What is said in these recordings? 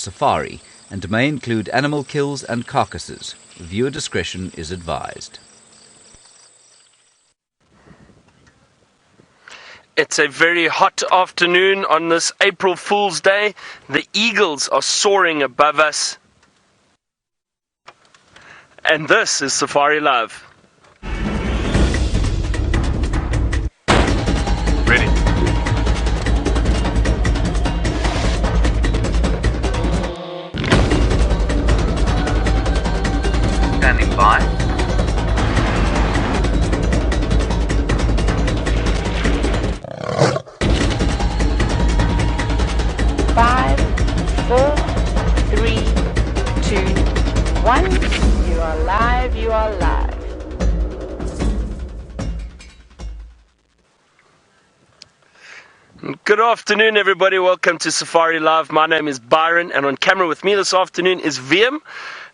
safari and may include animal kills and carcasses. Viewer discretion is advised. It's a very hot afternoon on this April Fool's Day. The eagles are soaring above us. And this is Safari Live. Ready. Standing by. Five, 4, 3, 2, 1. You are live, you are live. Good afternoon, everybody. Welcome to Safari Live. My name is Byron, and on camera with me this afternoon is VM.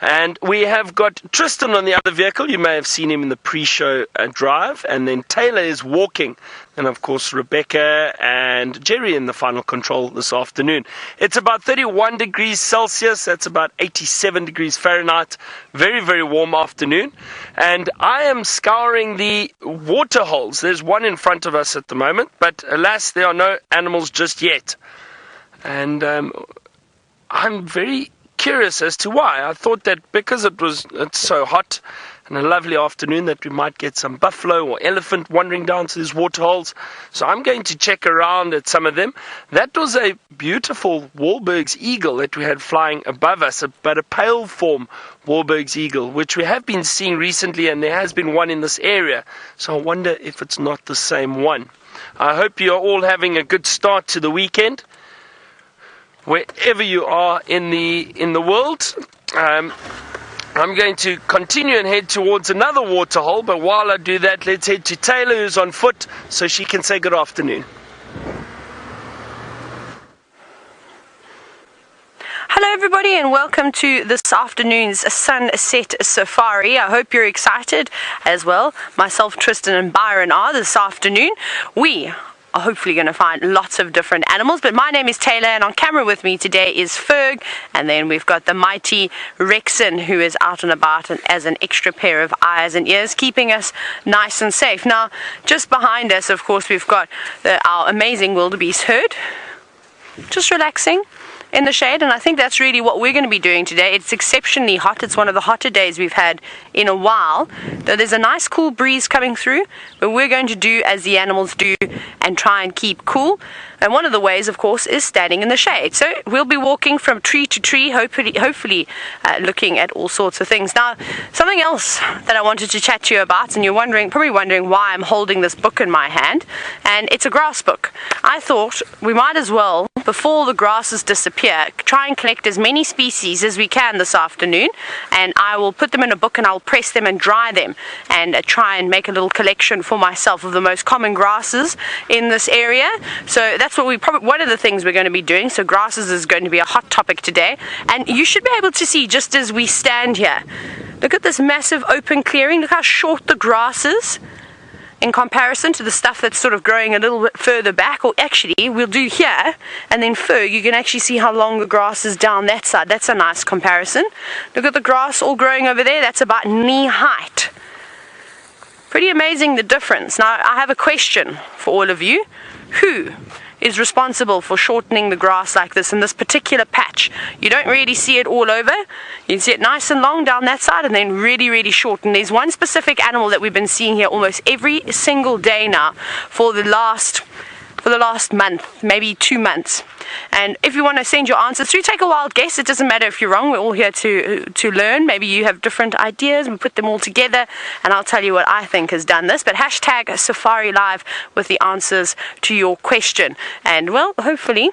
And we have got Tristan on the other vehicle. You may have seen him in the pre-show drive. And then Tayla is walking. And, of course, Rebecca and Jerry in the final control this afternoon. It's about 31 degrees Celsius. That's about 87 degrees Fahrenheit. Very, very warm afternoon. And I am scouring the water holes. There's one in front of us at the moment. But, alas, there are no animals just yet. And I'm very curious as to why. I thought that because it's so hot and a lovely afternoon that we might get some buffalo or elephant wandering down to these water holes. So I'm going to check around at some of them. That was a beautiful Wahlberg's eagle that we had flying above us, but a pale form Wahlberg's eagle, which we have been seeing recently, and there has been one in this area. So I wonder if it's not the same one. I hope you are all having a good start to the weekend, wherever you are in the world. I'm going to continue and head towards another waterhole, but while I do that, let's head to Tayla, who's on foot, so she can say good afternoon. Hello everybody, and welcome to this afternoon's Sunset Safari. I hope you're excited as well. Myself, Tristan and Byron are this afternoon. We are hopefully going to find lots of different animals, but my name is Tayla, and on camera with me today is Ferg, and then we've got the mighty Rexon, who is out and about and as an extra pair of eyes and ears, keeping us nice and safe. Now, just behind us, of course, we've got our amazing wildebeest herd, just relaxing in the shade, and I think that's really what we're going to be doing today. It's exceptionally hot. It's one of the hotter days we've had in a while. Though there's a nice cool breeze coming through, but we're going to do as the animals do and try and keep cool. And one of the ways, of course, is standing in the shade. So we'll be walking from tree to tree, hopefully looking at all sorts of things. Now, something else that I wanted to chat to you about, and you're probably wondering why I'm holding this book in my hand, and it's a grass book. I thought we might as well, before the grasses disappear, try and collect as many species as we can this afternoon, and I will put them in a book and I'll press them and dry them and try and make a little collection for myself of the most common grasses in this area. So that's what one of the things we're going to be doing. So grasses is going to be a hot topic today, and you should be able to see just as we stand here. Look at this massive open clearing. Look how short the grass is in comparison to the stuff that's sort of growing a little bit further back. Or actually, we'll do here, and then Ferg, you can actually see how long the grass is down that side. That's a nice comparison. Look at the grass all growing over there. That's about knee height. Pretty amazing, the difference. Now, I have a question for all of you. Who is responsible for shortening the grass like this in this particular patch? You don't really see it all over. You can see it nice and long down that side, and then really, really short. And there's one specific animal that we've been seeing here almost every single day now for the last month, maybe 2 months. And if you want to send your answers through, take a wild guess. It doesn't matter if you're wrong. We're all here to learn. Maybe you have different ideas. We put them all together, and I'll tell you what I think has done this. But hashtag Safari Live with the answers to your question. And, well, hopefully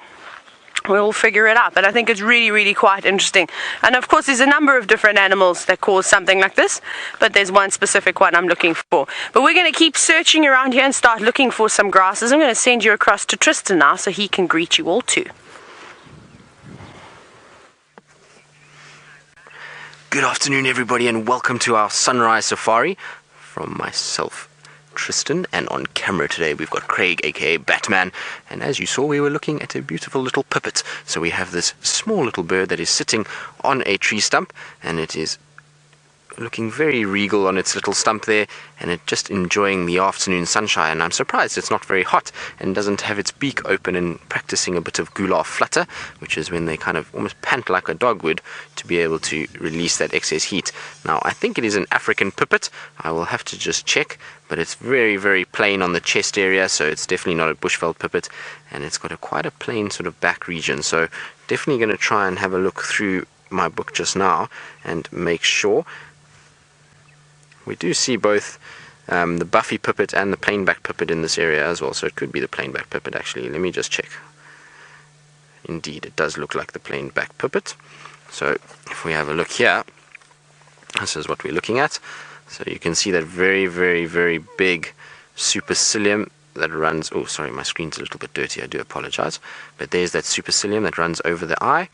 we'll figure it out. But I think it's really, really quite interesting. And of course, there's a number of different animals that cause something like this, but there's one specific one I'm looking for. But we're going to keep searching around here and start looking for some grasses. I'm going to send you across to Tristan now so he can greet you all too. Good afternoon, everybody, and welcome to our sunrise safari from myself, Tristan, and on camera today we've got Craig, aka Batman, and as you saw we were looking at a beautiful little pipit. So we have this small little bird that is sitting on a tree stump, and it is looking very regal on its little stump there, and it just enjoying the afternoon sunshine. And I'm surprised it's not very hot and doesn't have its beak open and practicing a bit of goulard flutter, which is when they kind of almost pant like a dog would to be able to release that excess heat. Now I think it is an African pipit. I will have to just check, but it's very, very plain on the chest area, so it's definitely not a bushveld pipit, and it's got quite a plain sort of back region. So definitely going to try and have a look through my book just now and make sure. We do see both the buffy pipit and the plainback pipit in this area as well, so it could be the plainback pipit actually. Let me just check. Indeed, it does look like the plainback pipit. So if we have a look here, this is what we're looking at. So you can see that very, very, very big supercilium that runs, oh sorry, my screen's a little bit dirty, I do apologize, but there's that supercilium that runs over the eye,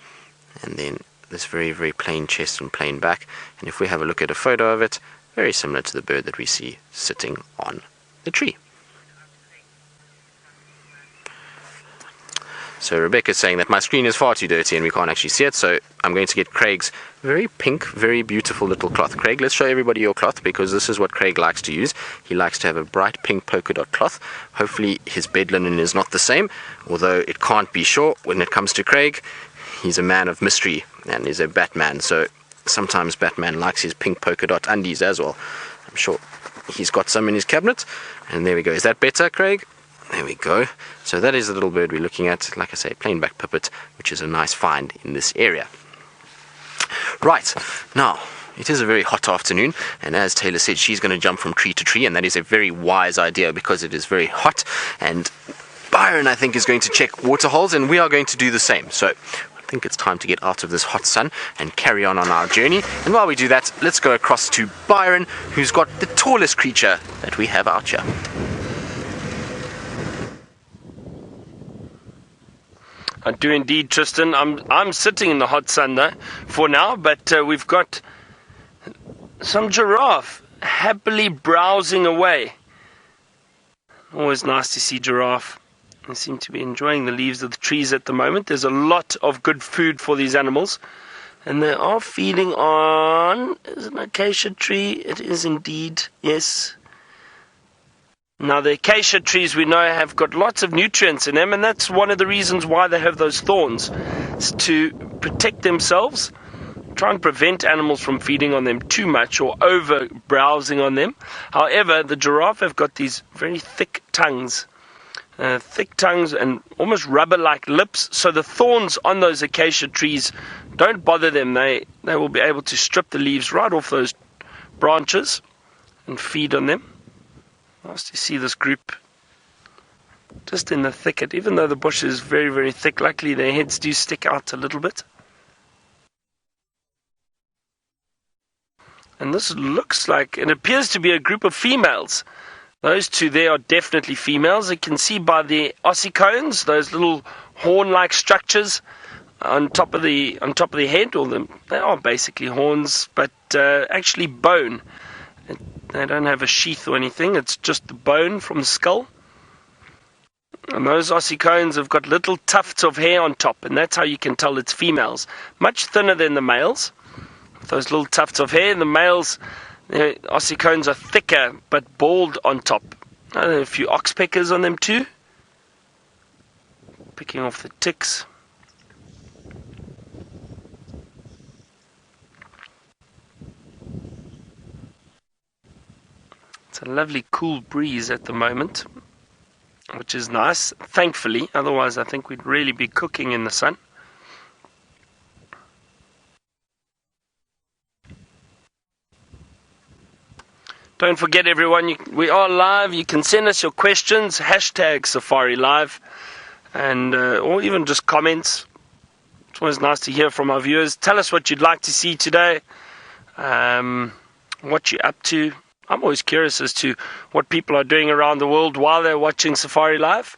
and then this very, very plain chest and plain back. And if we have a look at a photo of it, very similar to the bird that we see sitting on the tree. So Rebecca's saying that my screen is far too dirty and we can't actually see it, so I'm going to get Craig's very pink, very beautiful little cloth. Craig, let's show everybody your cloth, because this is what Craig likes to use. He likes to have a bright pink polka dot cloth. Hopefully his bed linen is not the same, although it can't be sure when it comes to Craig. He's a man of mystery and is a Batman, so sometimes Batman likes his pink polka dot undies as well. I'm sure he's got some in his cabinet. And there we go. Is that better, Craig? There we go. So that is the little bird we're looking at. Like I say, plainback pipit, which is a nice find in this area. Right, now it is a very hot afternoon, and as Tayla said, she's going to jump from tree to tree, and that is a very wise idea because it is very hot. And Byron, I think, is going to check water holes, and we are going to do the same. So I think it's time to get out of this hot sun and carry on our journey. And while we do that, let's go across to Byron, who's got the tallest creature that we have out here. I do indeed, Tristan. I'm sitting in the hot sun though for now, but we've got some giraffe happily browsing away. Always nice to see giraffe. They seem to be enjoying the leaves of the trees at the moment. There's a lot of good food for these animals, and they are feeding on, is it an acacia tree? It is indeed, yes. Now the acacia trees, we know, have got lots of nutrients in them, and that's one of the reasons why they have those thorns. It's to protect themselves, try and prevent animals from feeding on them too much or over browsing on them. However, the giraffe have got these very thick tongues and almost rubber-like lips, so the thorns on those acacia trees don't bother them. They will be able to strip the leaves right off those branches and feed on them. Nice to see this group just in the thicket, even though the bush is very, very thick. Luckily their heads do stick out a little bit. And this looks like, it appears to be a group of females. Those two there are definitely females. You can see by the ossicones, those little horn-like structures on top of the head, they are basically horns, but actually bone. They don't have a sheath or anything. It's just the bone from the skull. And those ossicones have got little tufts of hair on top, and that's how you can tell it's females. Much thinner than the males. Those little tufts of hair. The males, their ossicones are thicker but bald on top. A few oxpeckers on them too. Picking off the ticks. It's a lovely cool breeze at the moment, which is nice, thankfully. Otherwise I think we'd really be cooking in the sun. Don't forget, everyone, we are live. You can send us your questions, #SafariLive, and or even just comments. It's always nice to hear from our viewers. Tell us what you'd like to see today, what you're up to. I'm always curious as to what people are doing around the world while they're watching Safari Live.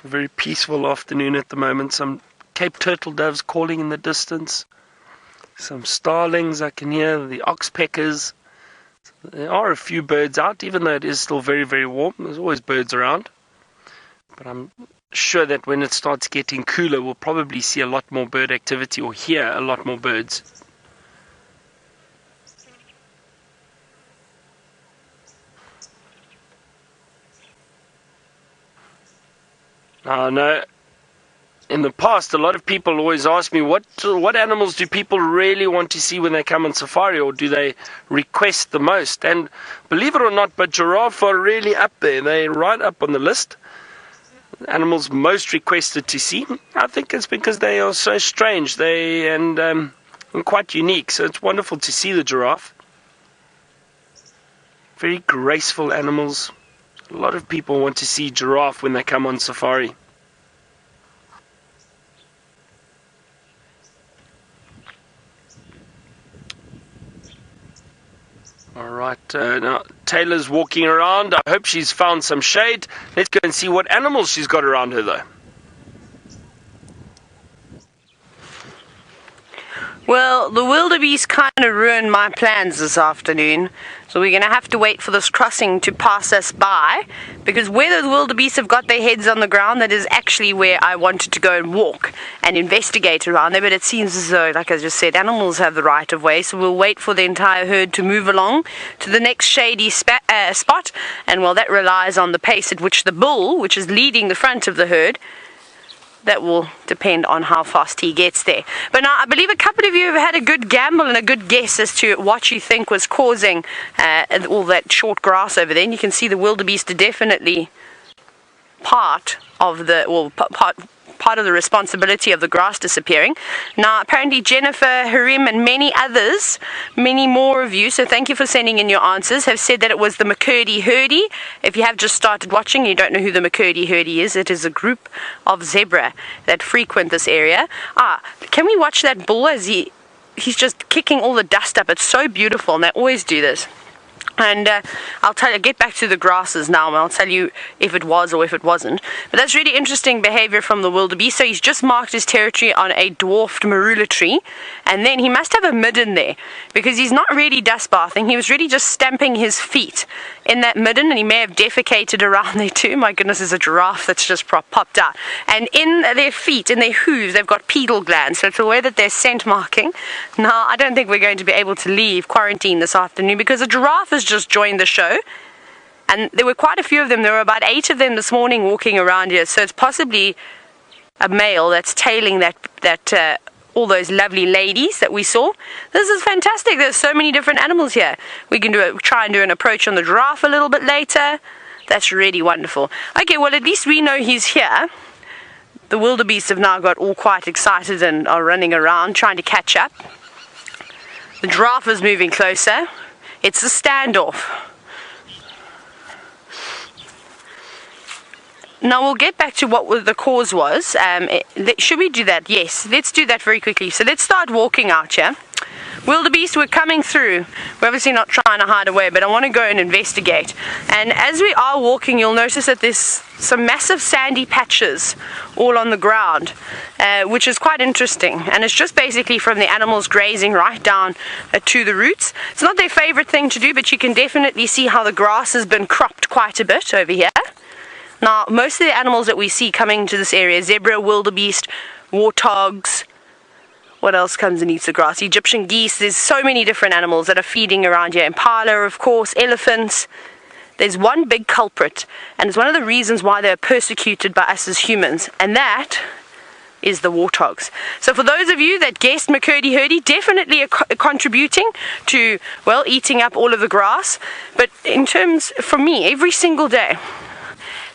A very peaceful afternoon at the moment. Some Cape turtle doves calling in the distance. Some starlings I can hear, the oxpeckers. There are a few birds out, even though it is still very, very warm. There's always birds around. But I'm sure that when it starts getting cooler, we'll probably see a lot more bird activity or hear a lot more birds. Now, I know in the past, a lot of people always ask me, what animals do people really want to see when they come on safari, or do they request the most? And believe it or not, but giraffe are really up there. They're right up on the list. Animals most requested to see. I think it's because they are so strange and quite unique. So it's wonderful to see the giraffe. Very graceful animals. A lot of people want to see giraffe when they come on safari. Alright, now Tayla's walking around. I hope she's found some shade. Let's go and see what animals she's got around her though. Well, the wildebeest kind of ruined my plans this afternoon, so we're going to have to wait for this crossing to pass us by, because where those wildebeest have got their heads on the ground, that is actually where I wanted to go and walk and investigate around there. But it seems as though, like I just said, animals have the right of way, so we'll wait for the entire herd to move along to the next shady spot, and well, that relies on the pace at which the bull, which is leading the front of the herd, that will depend on how fast he gets there. But now, I believe a couple of you have had a good gamble and a good guess as to what you think was causing all that short grass over there. And you can see the wildebeest are definitely part of the, part of the responsibility of the grass disappearing. Now, apparently Jennifer, Harim, and many others, many more of you, so thank you for sending in your answers, have said that it was the McCurdy Herdie. If you have just started watching and you don't know who the McCurdy Herdie is, it is a group of zebra that frequent this area. Can we watch that bull as he's just kicking all the dust up? It's so beautiful, and they always do this. And I'll get back to the grasses now, and I'll tell you if it was or if it wasn't. But that's really interesting behavior from the wildebeest. So he's just marked his territory on a dwarfed marula tree, and then he must have a midden there, because he's not really dust bathing. He was really just stamping his feet in that midden, and he may have defecated around there too. My goodness, there's a giraffe that's just popped out. And in their feet, in their hooves, they've got pedal glands, so it's a way that they're scent marking. Now, I don't think we're going to be able to leave quarantine this afternoon, because a giraffe has just joined the show, and there were quite a few of them. There were about 8 of them this morning walking around here, so it's possibly a male that's tailing that all those lovely ladies that we saw. This is fantastic. There's so many different animals here. We can try and do an approach on the giraffe a little bit later. That's really wonderful. Okay, well, at least we know he's here. The wildebeest have now got all quite excited and are running around trying to catch up. The giraffe is moving closer. It's a standoff. Now we'll get back to what the cause was. Should we do that? Yes, let's do that very quickly. So let's start walking out here. Wildebeest, we're coming through. We're obviously not trying to hide away, but I want to go and investigate. And as we are walking, you'll notice that there's some massive sandy patches all on the ground, which is quite interesting. And it's just basically from the animals grazing right down to the roots. It's not their favorite thing to do, but you can definitely see how the grass has been cropped quite a bit over here. Now, most of the animals that we see coming to this area, zebra, wildebeest, warthogs, what else comes and eats the grass? Egyptian geese. There's so many different animals that are feeding around here. Impala, of course, elephants. There's one big culprit, and it's one of the reasons why they're persecuted by us as humans, and that is the warthogs. So for those of you that guessed McCurdy Herdie, definitely contributing to, well, eating up all of the grass. But in terms, for me, every single day,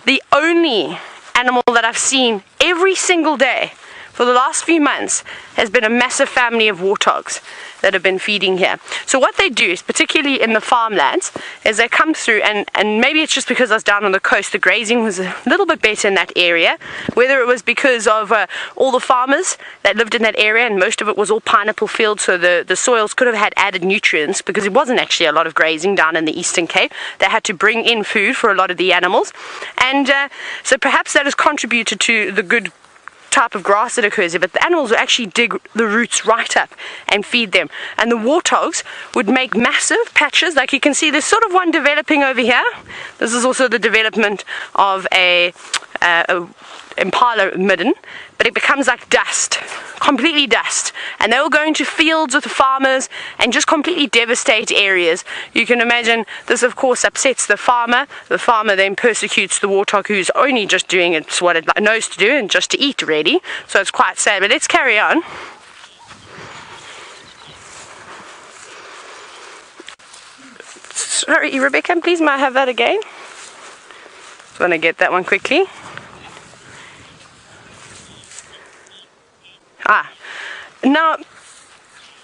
the only animal that I've seen every single day for the last few months has been a massive family of warthogs that have been feeding here. So what they do is, particularly in the farmlands, is they come through, and maybe it's just because I was down on the coast, the grazing was a little bit better in that area, whether it was because of all the farmers that lived in that area, and most of it was all pineapple fields, so the soils could have had added nutrients, because it wasn't actually a lot of grazing down in the Eastern Cape. They had to bring in food for a lot of the animals, and so perhaps that has contributed to the good type of grass that occurs here, but the animals will actually dig the roots right up and feed them. And the warthogs would make massive patches, like you can see there's sort of one developing over here. This is also the development of a Impala midden, but it becomes like dust, completely dust, and they will go into fields with the farmers and just completely devastate areas. You can imagine this, of course, upsets the farmer then persecutes the warthog, who's only just doing it what it knows to do, and just to eat, really. So it's quite sad, but let's carry on. Sorry, Rebecca, please, may I have that again? Just want to get that one quickly.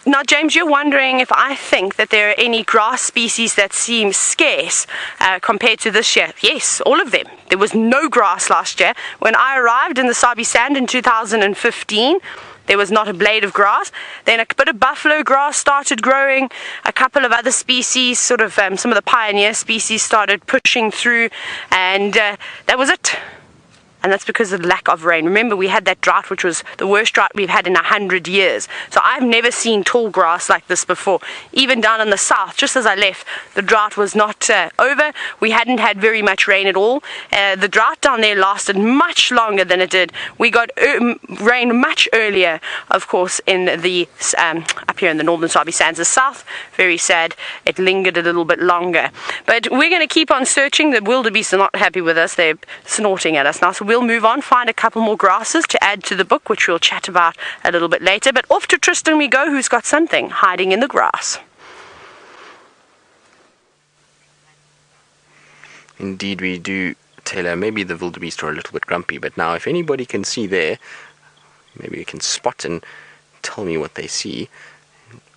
Now, James, you're wondering if I think that there are any grass species that seem scarce compared to this year. Yes, all of them. There was no grass last year. When I arrived in the Sabi Sand in 2015, there was not a blade of grass. Then a bit of buffalo grass started growing. A couple of other species, sort of some of the pioneer species, started pushing through, and that was it. And that's because of the lack of rain. Remember, we had that drought, which was the worst drought we've had in 100 years. So I've never seen tall grass like this before. Even down in the south, just as I left, the drought was not over. We hadn't had very much rain at all. The drought down there lasted much longer than it did. We got rain much earlier, of course, in the up here in the northern Sabi Sands. The south, very sad, it lingered a little bit longer. But we're going to keep on searching. The wildebeest are not happy with us. They're snorting at us now. So we'll move on, find a couple more grasses to add to the book, which we'll chat about a little bit later. But off to Tristan we go, who's got something hiding in the grass. Indeed we do, Tayla. Maybe the wildebeest are a little bit grumpy, but now if anybody can see there, maybe you can spot and tell me what they see.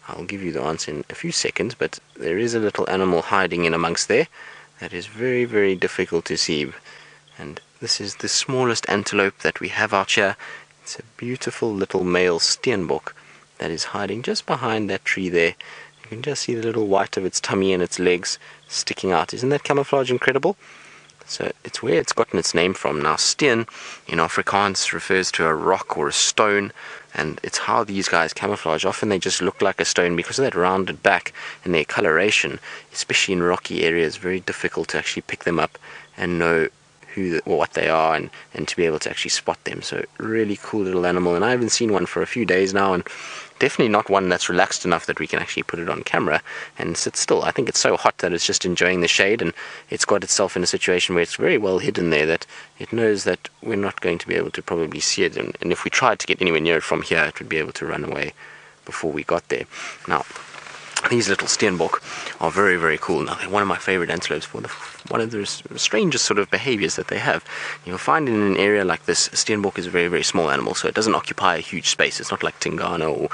I'll give you the answer in a few seconds, but there is a little animal hiding in amongst there that is very, very difficult to see. And this is the smallest antelope that we have out here. It's a beautiful little male Steenbok that is hiding just behind that tree there. You can just see the little white of its tummy and its legs sticking out. Isn't that camouflage incredible? So it's where it's gotten its name from. Now, steen in Afrikaans refers to a rock or a stone, and it's how these guys camouflage. Often they just look like a stone because of that rounded back and their coloration, especially in rocky areas. Very difficult to actually pick them up and know who or what they are, and to be able to actually spot them. So really cool little animal, and I haven't seen one for a few days now, and definitely not one that's relaxed enough that we can actually put it on camera and sit still. I think it's so hot that it's just enjoying the shade, and it's got itself in a situation where it's very well hidden there that it knows that we're not going to be able to probably see it, and if we tried to get anywhere near it from here, it would be able to run away before we got there. Now, these little Steenbok are very, very cool. Now, they're one of my favorite antelopes for one of the strangest sort of behaviors that they have. You'll find in an area like this, Steenbok is a very, very small animal, so it doesn't occupy a huge space. It's not like Tingana or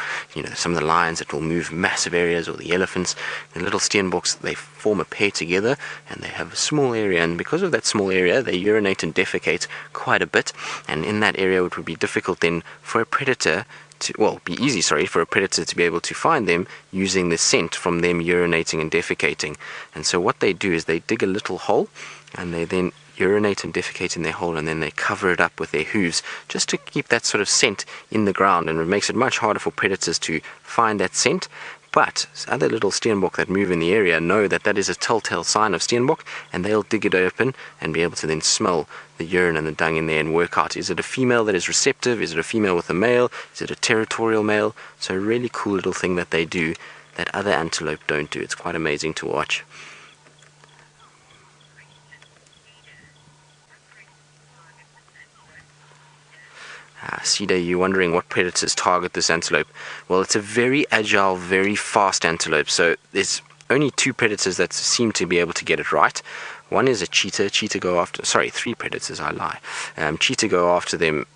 some of the lions that will move massive areas, or the elephants. The little Steenboks, they form a pair together, and they have a small area, and because of that small area, they urinate and defecate quite a bit, and in that area it would be difficult then for a predator for a predator to be able to find them using the scent from them urinating and defecating. And so what they do is they dig a little hole, and they then urinate and defecate in their hole, and then they cover it up with their hooves just to keep that sort of scent in the ground, and it makes it much harder for predators to find that scent. But other little Steenbok that move in the area know that that is a telltale sign of Steenbok, and they'll dig it open and be able to then smell the urine and the dung in there and work out, is it a female that is receptive, is it a female with a male, is it a territorial male? So a really cool little thing that they do that other antelope don't do. It's quite amazing to watch. Cheetah, you're wondering what predators target this antelope. Well, it's a very agile, very fast antelope, so there's only two predators that seem to be able to get it right. One is a cheetah. Three predators, I lie. Cheetah go after them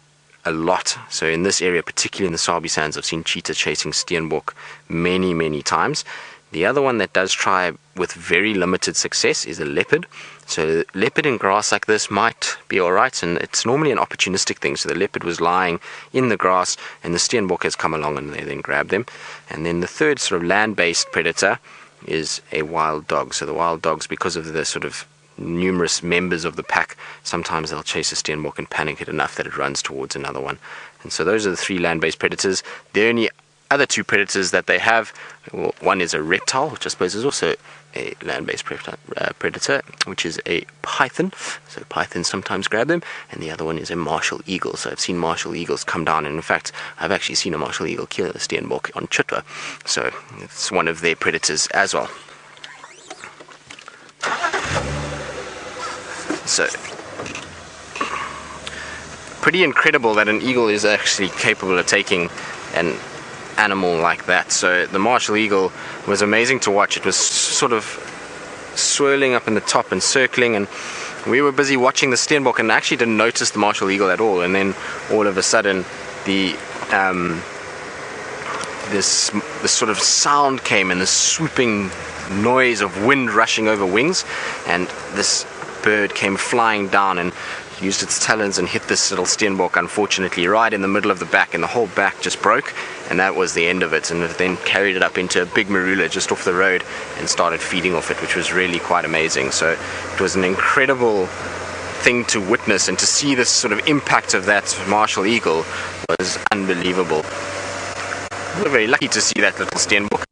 a lot. So in this area, particularly in the Sabi Sands, I've seen cheetah chasing Steenbok many times. The other one that does try with very limited success is a leopard. So leopard in grass like this might be alright, and it's normally an opportunistic thing. So the leopard was lying in the grass and the Steenbok has come along and they then grabbed them. And then the third sort of land-based predator is a wild dog. So the wild dogs, because of the sort of numerous members of the pack, sometimes they'll chase a Steenbok and panic it enough that it runs towards another one. And so those are the three land-based predators. The only other two predators that they have, well, one is a reptile, which I suppose is also a land-based predator, which is a python. So pythons sometimes grab them. And the other one is a martial eagle. So I've seen martial eagles come down, and in fact I've actually seen a martial eagle kill a Steenbok on Chitwa. So it's one of their predators as well. So pretty incredible that an eagle is actually capable of taking an animal like that. So the martial eagle was amazing to watch. It was sort of swirling up in the top and circling, and we were busy watching the Steenbok and actually didn't notice the martial eagle at all. And then all of a sudden the this sort of sound came, and this swooping noise of wind rushing over wings, and this bird came flying down and used its talons and hit this little Steenbok, unfortunately right in the middle of the back, and the whole back just broke, and that was the end of it. And it then carried it up into a big marula just off the road and started feeding off it, which was really quite amazing. So it was an incredible thing to witness, and to see this sort of impact of that martial eagle was unbelievable. We were very lucky to see that little Steenbok.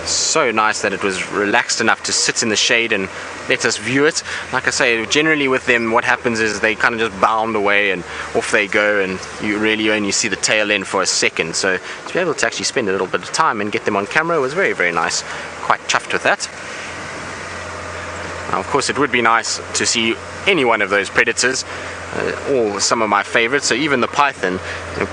So nice that it was relaxed enough to sit in the shade and let us view it. Like I say, generally with them what happens is they kind of just bound away and off they go, and you really only see the tail end for a second. So to be able to actually spend a little bit of time and get them on camera was very nice. Quite chuffed with that. Now, of course, it would be nice to see any one of those predators, or some of my favorites. So even the python.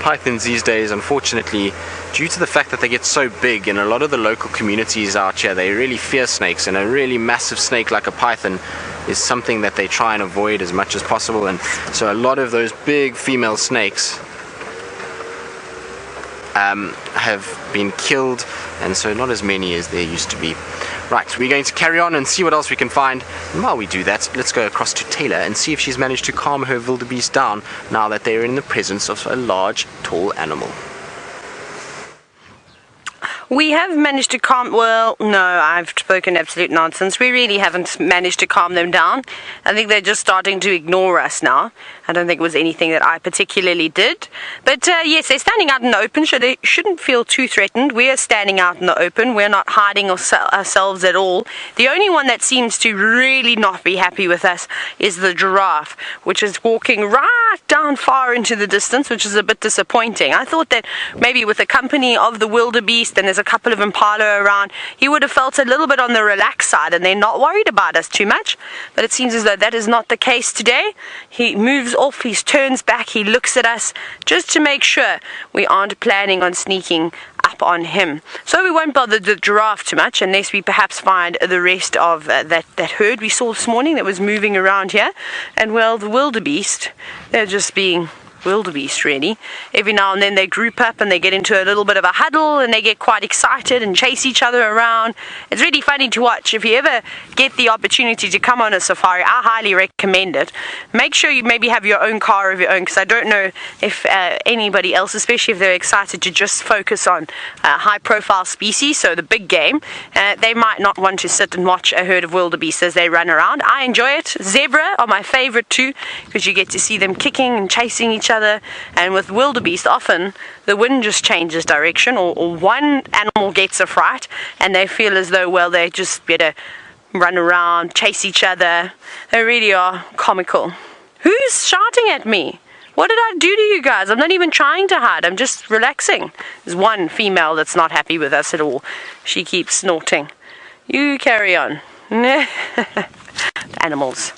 Pythons these days, unfortunately, due to the fact that they get so big, and a lot of the local communities out here, they really fear snakes, and a really massive snake like a python is something that they try and avoid as much as possible. And so a lot of those big female snakes have been killed, and so not as many as there used to be. Right, we're going to carry on and see what else we can find. And while we do that, let's go across to Tayla and see if she's managed to calm her wildebeest down now that they're in the presence of a large, tall animal. We have managed to calm, well, no, I've spoken absolute nonsense. We really haven't managed to calm them down. I think they're just starting to ignore us now. I don't think it was anything that I particularly did. But yes, they're standing out in the open, so they shouldn't feel too threatened. We're standing out in the open. We're not hiding ourselves at all. The only one that seems to really not be happy with us is the giraffe, which is walking right down far into the distance, which is a bit disappointing. I thought that maybe with the company of the wildebeest, and there's a couple of Impala around, he would have felt a little bit on the relaxed side and they're not worried about us too much. But it seems as though that is not the case today. He moves off, he turns back, he looks at us just to make sure we aren't planning on sneaking up on him. So we won't bother the giraffe too much unless we perhaps find the rest of that herd we saw this morning that was moving around here. And well, the wildebeest, they're just being wildebeest really. Every now and then they group up and they get into a little bit of a huddle and they get quite excited and chase each other around. It's really funny to watch. If you ever get the opportunity to come on a safari, I highly recommend it. Make sure you maybe have your own car of your own, because I don't know if anybody else, especially if they're excited to just focus on high profile species, so the big game, they might not want to sit and watch a herd of wildebeest as they run around. I enjoy it. Zebra are my favorite too, because you get to see them kicking and chasing each other. And with wildebeest, often the wind just changes direction, or one animal gets a fright and they feel as though, well, they just better run around, chase each other. They really are comical. Who's shouting at me? What did I do to you guys? I'm not even trying to hide. I'm just relaxing. There's one female that's not happy with us at all. She keeps snorting. You carry on. Animals.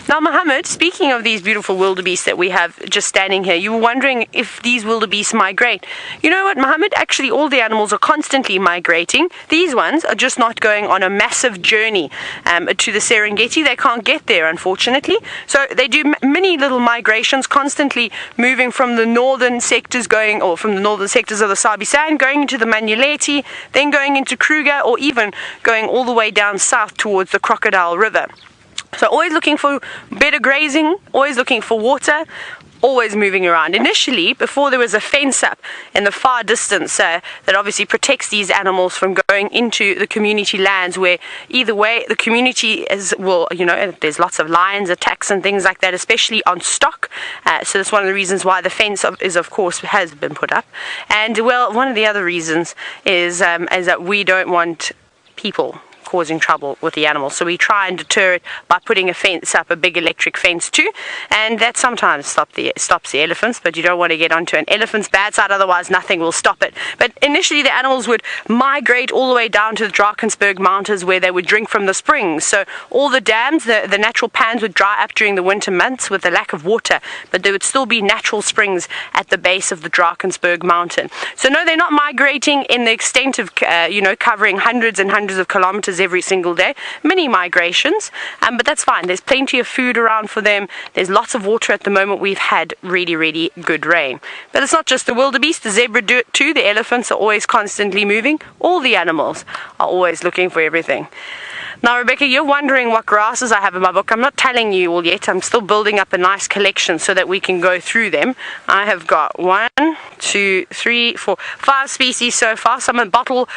Now, Mohammed, speaking of these beautiful wildebeest that we have just standing here, you were wondering if these wildebeest migrate. You know what, Mohammed? Actually, all the animals are constantly migrating. These ones are just not going on a massive journey to the Serengeti. They can't get there, unfortunately. So they do many little migrations, constantly moving from the northern sectors of the Sabi Sand, going into the Manuleti, then going into Kruger, or even going all the way down south towards the Crocodile River. So always looking for better grazing, always looking for water, always moving around. Initially, before there was a fence up in the far distance that obviously protects these animals from going into the community lands, where either way the community there's lots of lions attacks and things like that, especially on stock. So that's one of the reasons why the fence has been put up. And well, one of the other reasons is that we don't want people causing trouble with the animals, so we try and deter it by putting a fence up, a big electric fence too, and that sometimes stops the elephants, but you don't want to get onto an elephant's bad side, otherwise nothing will stop it. But initially the animals would migrate all the way down to the Drakensberg Mountains, where they would drink from the springs. So all the dams, the natural pans would dry up during the winter months with the lack of water, but there would still be natural springs at the base of the Drakensberg Mountain. So no, they're not migrating in the extent of covering hundreds and hundreds of kilometers every single day. Mini migrations, but that's fine. There's plenty of food around for them. There's lots of water at the moment. We've had really, really good rain. But it's not just the wildebeest. The zebra do it too. The elephants are always constantly moving. All the animals are always looking for everything. Now, Rebecca, you're wondering what grasses I have in my book. I'm not telling you all yet. I'm still building up a nice collection so that we can go through them. I have got 1, 2, 3, 4, 5 species so far. Some are bottle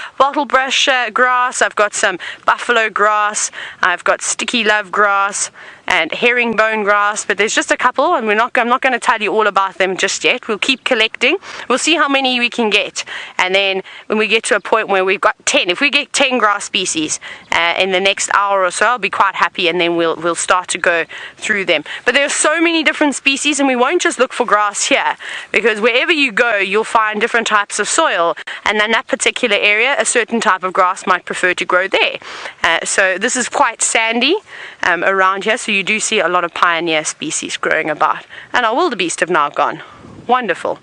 brush grass. I've got some buffalo grass. I've got sticky love grass and herringbone grass, but there's just a couple, and I'm not going to tell you all about them just yet. We'll keep collecting. We'll see how many we can get, and then when we get to a point where we've got 10, if we get 10 grass species in the next hour or so, I'll be quite happy, and then we'll start to go through them. But there are so many different species, and we won't just look for grass here, because wherever you go, you'll find different types of soil, and in that particular area, a certain type of grass might prefer to grow there. So this is quite sandy around here, so you do see a lot of pioneer species growing about. And our wildebeest have now gone. Wonderful.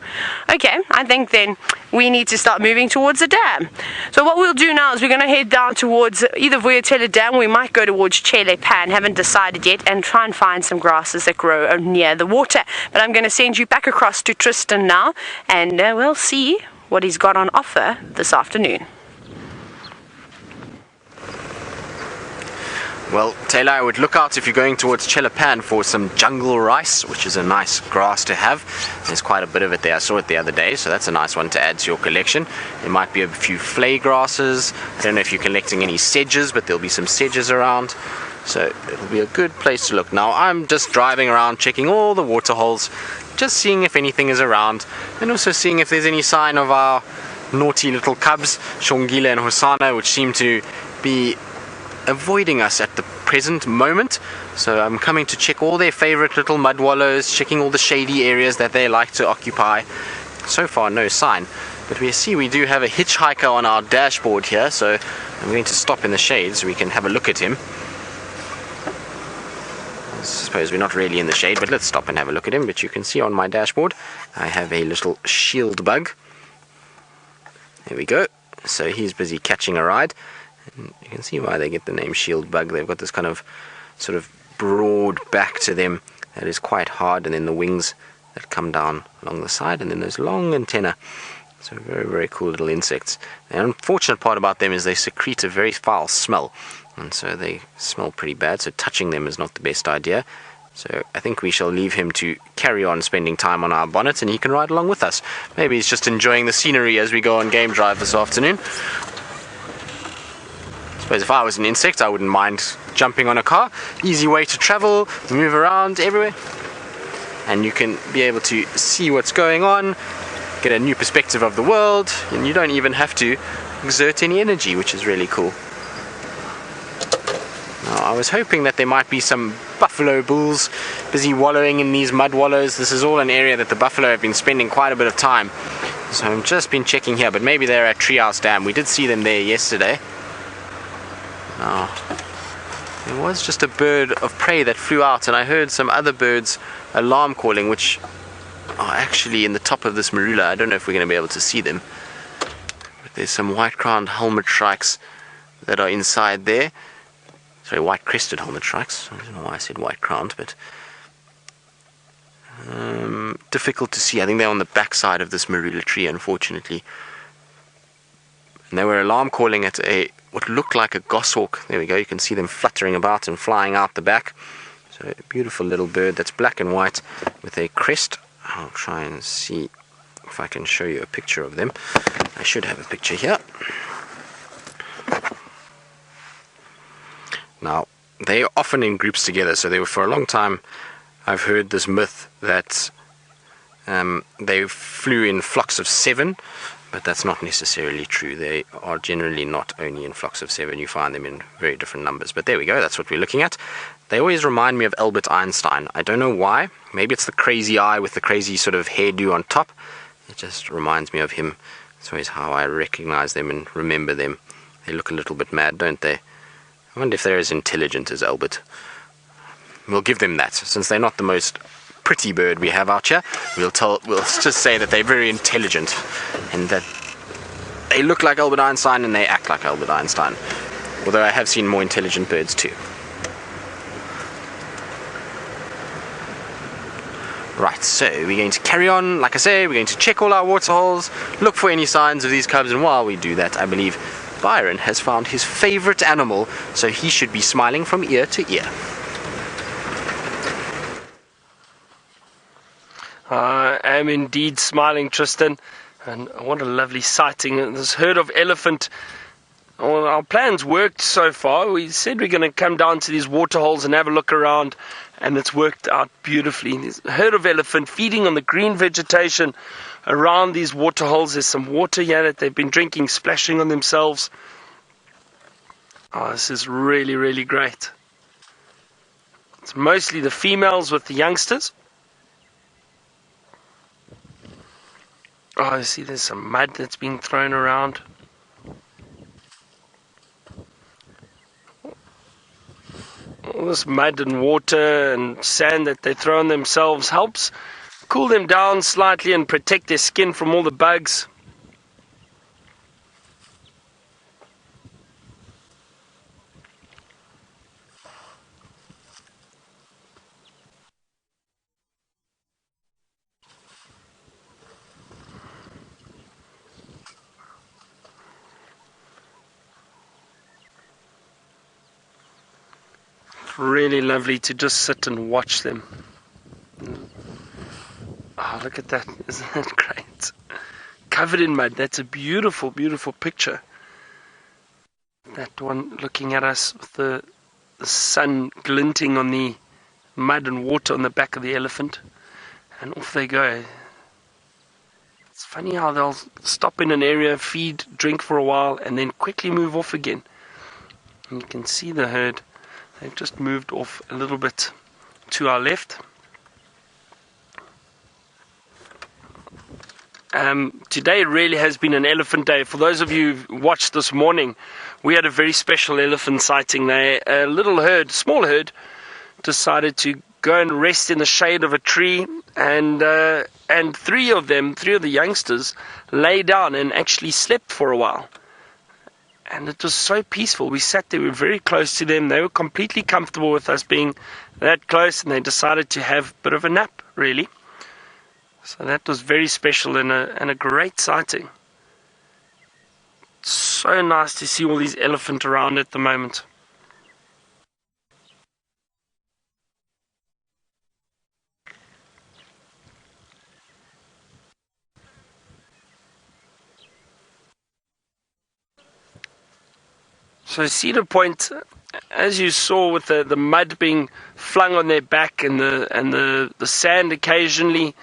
Okay, I think then we need to start moving towards the dam. So what we'll do now is we're going to head down towards either WildEarthTV dam, we might go towards Chele Pan, haven't decided yet, and try and find some grasses that grow near the water. But I'm going to send you back across to Tristan now, and we'll see what he's got on offer this afternoon. Well, Tayla, I would look out if you're going towards Chelapan for some jungle rice, which is a nice grass to have. There's quite a bit of it there. I saw it the other day, so that's a nice one to add to your collection. There might be a few flay grasses. I don't know if you're collecting any sedges, but there'll be some sedges around. So it'll be a good place to look. Now, I'm just driving around, checking all the water holes, just seeing if anything is around, and also seeing if there's any sign of our naughty little cubs, Shongile and Hosana, which seem to be avoiding us at the present moment. So I'm coming to check all their favorite little mud wallows, checking all the shady areas that they like to occupy. So far no sign, but we see we do have a hitchhiker on our dashboard here, so I'm going to stop in the shade so we can have a look at him. I suppose we're not really in the shade, but let's stop and have a look at him. But you can see on my dashboard I have a little shield bug. There we go. So he's busy catching a ride. You can see why they get the name shield bug. They've got this kind of sort of broad back to them that is quite hard, and then the wings that come down along the side, and then those long antennae. So very, very cool little insects. The unfortunate part about them is they secrete a very foul smell, and so they smell pretty bad, so touching them is not the best idea. So I think we shall leave him to carry on spending time on our bonnet, and he can ride along with us. Maybe he's just enjoying the scenery as we go on game drive this afternoon. I suppose if I was an insect, I wouldn't mind jumping on a car. Easy way to travel, move around everywhere, and you can be able to see what's going on, get a new perspective of the world, and you don't even have to exert any energy, which is really cool. Now, I was hoping that there might be some buffalo bulls busy wallowing in these mud wallows. This is all an area that the buffalo have been spending quite a bit of time. So I've just been checking here, but maybe they're at Treehouse Dam. We did see them there yesterday. Oh, There was just a bird of prey that flew out, and I heard some other birds alarm calling, which are actually in the top of this marula. I don't know if we're going to be able to see them. But there's some white-crowned helmet shrikes that are inside there. Sorry, white-crested helmet shrikes. I don't know why I said white-crowned, but difficult to see. I think they're on the backside of this marula tree, unfortunately. And they were alarm calling at what looked like a goshawk. There we go. You can see them fluttering about and flying out the back. So a beautiful little bird that's black and white with a crest. I'll try and see if I can show you a picture of them. I should have a picture here. Now, they are often in groups together. So they were, for a long time, I've heard this myth that they flew in flocks of 7. But that's not necessarily true. They are generally not only in flocks of 7. You find them in very different numbers. But there we go. That's what we're looking at. They always remind me of Albert Einstein. I don't know why. Maybe it's the crazy eye with the crazy sort of hairdo on top. It just reminds me of him. It's always how I recognize them and remember them. They look a little bit mad, don't they? I wonder if they're as intelligent as Albert. We'll give them that. Since they're not the most pretty bird we have out here, we'll just say that they're very intelligent and that they look like Albert Einstein and they act like Albert Einstein, although I have seen more intelligent birds too. Right, so we're going to carry on. Like I say, we're going to check all our water holes, look for any signs of these cubs, and while we do that, I believe Byron has found his favorite animal, so he should be smiling from ear to ear. I am indeed smiling, Tristan, and what a lovely sighting. This herd of elephant. Well, our plans worked so far. We said we're going to come down to these water holes and have a look around, and it's worked out beautifully. There's a herd of elephant feeding on the green vegetation around these water holes. There's some water here that they've been drinking, splashing on themselves. Oh, this is really, really great. It's mostly the females with the youngsters. Oh, I see there's some mud that's been thrown around. All this mud and water and sand that they throw on themselves helps cool them down slightly and protect their skin from all the bugs. Really lovely to just sit and watch them. Oh, look at that. Isn't that great? Covered in mud. That's a beautiful, beautiful picture. That one looking at us with the sun glinting on the mud and water on the back of the elephant. And off they go. It's funny how they'll stop in an area, feed, drink for a while, and then quickly move off again. And you can see the herd. They've just moved off a little bit to our left. Today really has been an elephant day. For those of you who watched this morning, we had a very special elephant sighting there. A little herd, small herd, decided to go and rest in the shade of a tree, and three of the youngsters, lay down and actually slept for a while. And it was so peaceful. We sat there, we were very close to them. They were completely comfortable with us being that close, and they decided to have a bit of a nap, really. So that was very special and a great sighting. So nice to see all these elephant around at the moment. So Cedar Point, as you saw with the mud being flung on their back and the sand occasionally,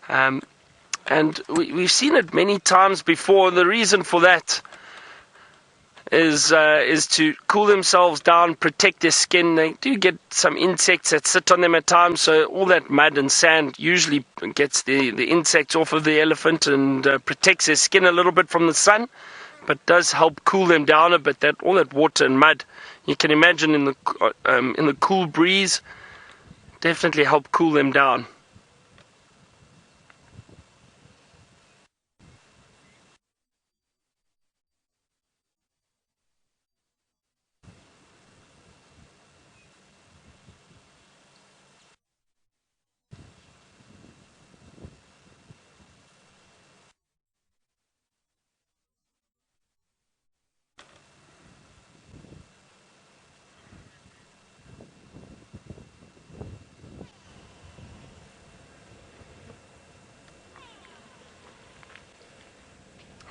and we've seen it many times before. The reason for that is to cool themselves down, protect their skin. They do get some insects that sit on them at times, so all that mud and sand usually gets the insects off of the elephant and protects their skin a little bit from the sun, but does help cool them down a bit. All that water and mud you can imagine in the cool breeze, definitely help cool them down.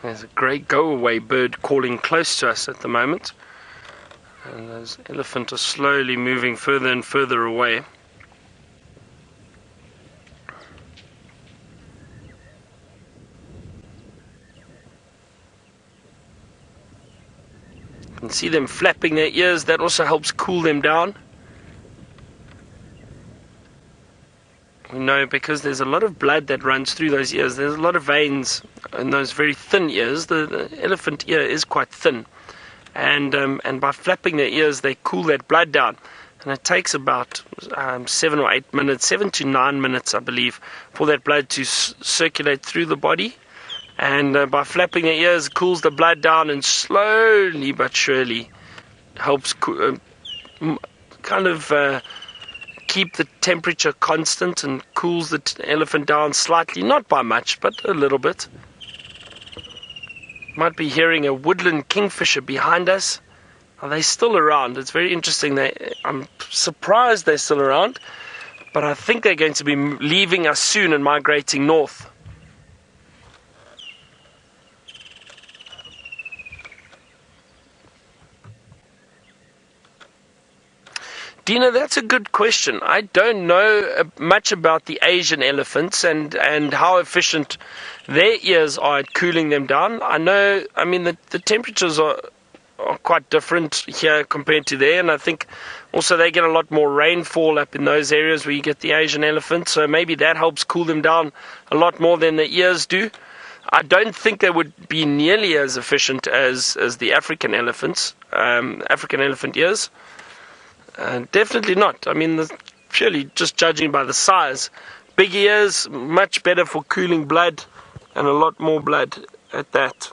There's a great go-away bird calling close to us at the moment. And those elephants are slowly moving further and further away. You can see them flapping their ears. That also helps cool them down. We know because there's a lot of blood that runs through those ears. There's a lot of veins in those very thin ears. The elephant ear is quite thin. And by flapping their ears, they cool that blood down. And it takes about 7 or 8 minutes, 7 to 9 minutes, I believe, for that blood to circulate through the body. And by flapping their ears, it cools the blood down and slowly but surely helps keep the temperature constant and cools the elephant down slightly, not by much, but a little bit. Might be hearing a woodland kingfisher behind us. Are they still around? It's very interesting. I'm surprised they're still around, but I think they're going to be leaving us soon and migrating north. Dina, that's a good question. I don't know much about the Asian elephants and how efficient their ears are at cooling them down. I mean, the temperatures are quite different here compared to there, and I think also they get a lot more rainfall up in those areas where you get the Asian elephants, so maybe that helps cool them down a lot more than the ears do. I don't think they would be nearly as efficient as the African elephants, African elephant ears. Definitely not. I mean, purely just judging by the size. Big ears, much better for cooling blood, and a lot more blood at that.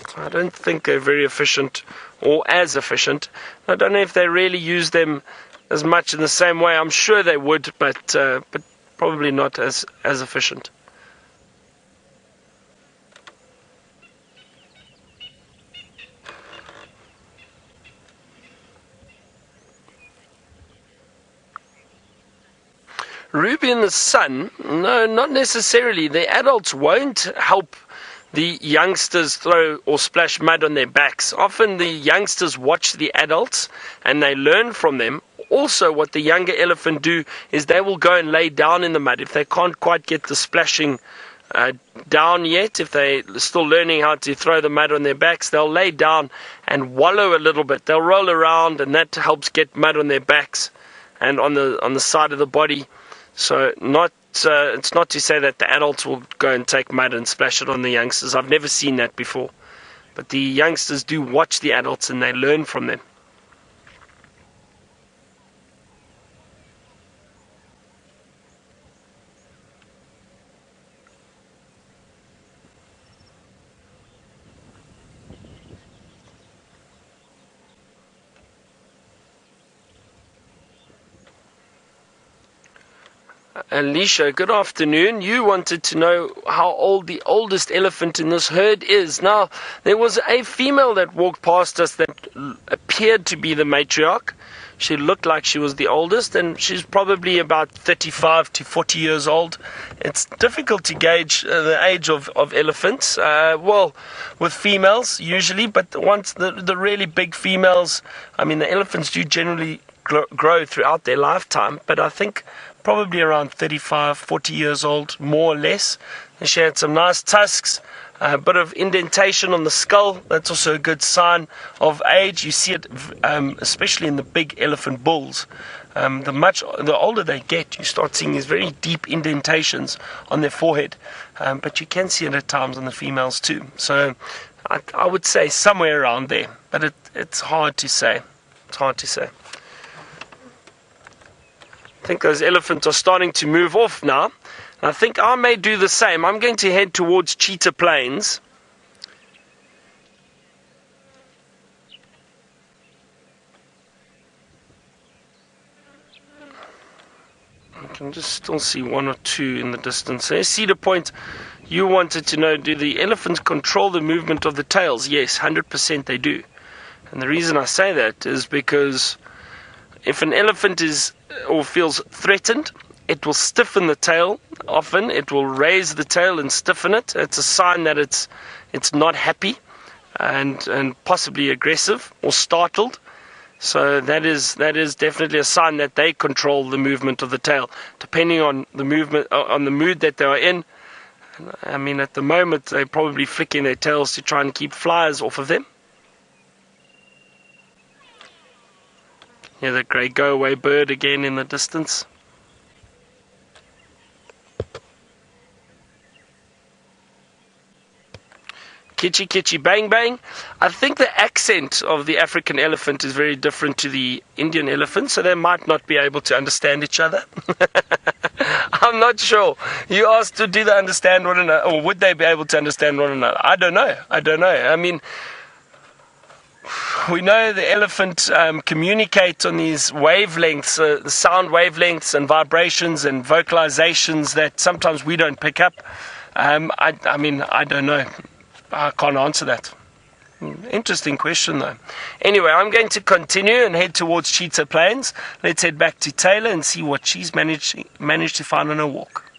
So I don't think they're very efficient or as efficient. I don't know if they really use them as much in the same way. I'm sure they would, but probably not as efficient. Ruby in the sun? No, not necessarily. The adults won't help the youngsters throw or splash mud on their backs. Often the youngsters watch the adults and they learn from them. Also, what the younger elephant do is they will go and lay down in the mud. If they can't quite get the splashing down yet, if they're still learning how to throw the mud on their backs, they'll lay down and wallow a little bit. They'll roll around, and that helps get mud on their backs and on the side of the body. So it's not to say that the adults will go and take mud and splash it on the youngsters. I've never seen that before. But the youngsters do watch the adults and they learn from them. Alicia, good afternoon. You wanted to know how old the oldest elephant in this herd is. Now, there was a female that walked past us that appeared to be the matriarch. She looked like she was the oldest, and she's probably about 35 to 40 years old. It's difficult to gauge the age of elephants, with females usually, but once the really big females, I mean, the elephants do generally grow throughout their lifetime, but I think probably around 35, 40 years old, more or less. And she had some nice tusks, a bit of indentation on the skull. That's also a good sign of age. You see it especially in the big elephant bulls. The older they get, you start seeing these very deep indentations on their forehead. But you can see it at times on the females too. So I would say somewhere around there, but it's hard to say. It's hard to say. I think those elephants are starting to move off now. And I think I may do the same. I'm going to head towards Cheetah Plains. I can just still see one or two in the distance. There's Cedar Point. You wanted to know, do the elephants control the movement of the tails? Yes, 100% they do. And the reason I say that is because if an elephant is or feels threatened, it will stiffen the tail. Often it will raise the tail and stiffen it. It's a sign that it's not happy and possibly aggressive or startled. So that is definitely a sign that they control the movement of the tail, depending on the movement, on the mood that they are in. I mean, at the moment they're probably flicking their tails to try and keep flies off of them. Yeah, the grey go-away bird again in the distance. Kitchi kitchi bang bang. I think the accent of the African elephant is very different to the Indian elephant, so they might not be able to understand each other. I'm not sure. You asked, do they understand one another, or would they be able to understand one another? I don't know. I mean, we know the elephant communicates on these wavelengths, the sound wavelengths and vibrations and vocalizations that sometimes we don't pick up. I mean, I don't know. I can't answer that. Interesting question, though. Anyway, I'm going to continue and head towards Cheetah Plains. Let's head back to Tayla and see what she's managed to find on her walk.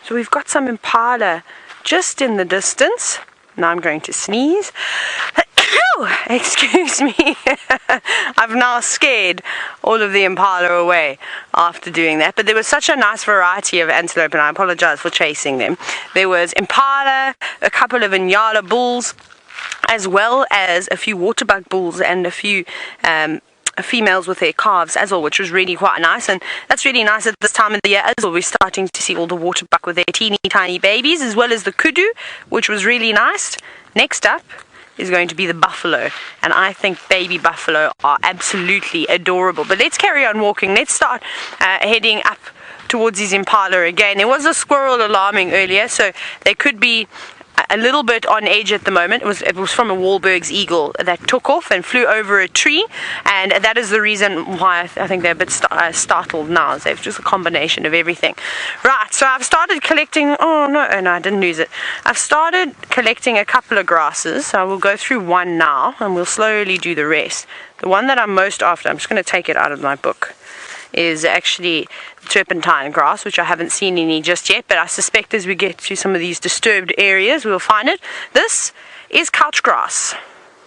So we've got some Impala just in the distance. Now I'm going to sneeze. Excuse me. I've now scared all of the Impala away after doing that. But there was such a nice variety of antelope, and I apologize for chasing them. There was Impala, a couple of Inyala bulls, as well as a few waterbug bulls and a few females with their calves as well, which was really quite nice. And that's really nice at this time of the year as well. We're starting to see all the waterbuck with their teeny tiny babies, as well as the kudu, which was really nice. Next up is going to be the buffalo, and I think baby buffalo are absolutely adorable. But let's carry on walking. Let's start heading up towards these Impala again. There was a squirrel alarming earlier, so they could be a little bit on edge at the moment. It was from a Wahlberg's eagle that took off and flew over a tree, and that is the reason why I think they're a bit startled now. So it's just a combination of everything. Right, so I've started collecting, no, I didn't lose it. I've started collecting a couple of grasses, so I will go through one now and we'll slowly do the rest. The one that I'm most after, I'm just going to take it out of my book, is actually turpentine grass, which I haven't seen any just yet, but I suspect as we get to some of these disturbed areas we'll find it. This is couch grass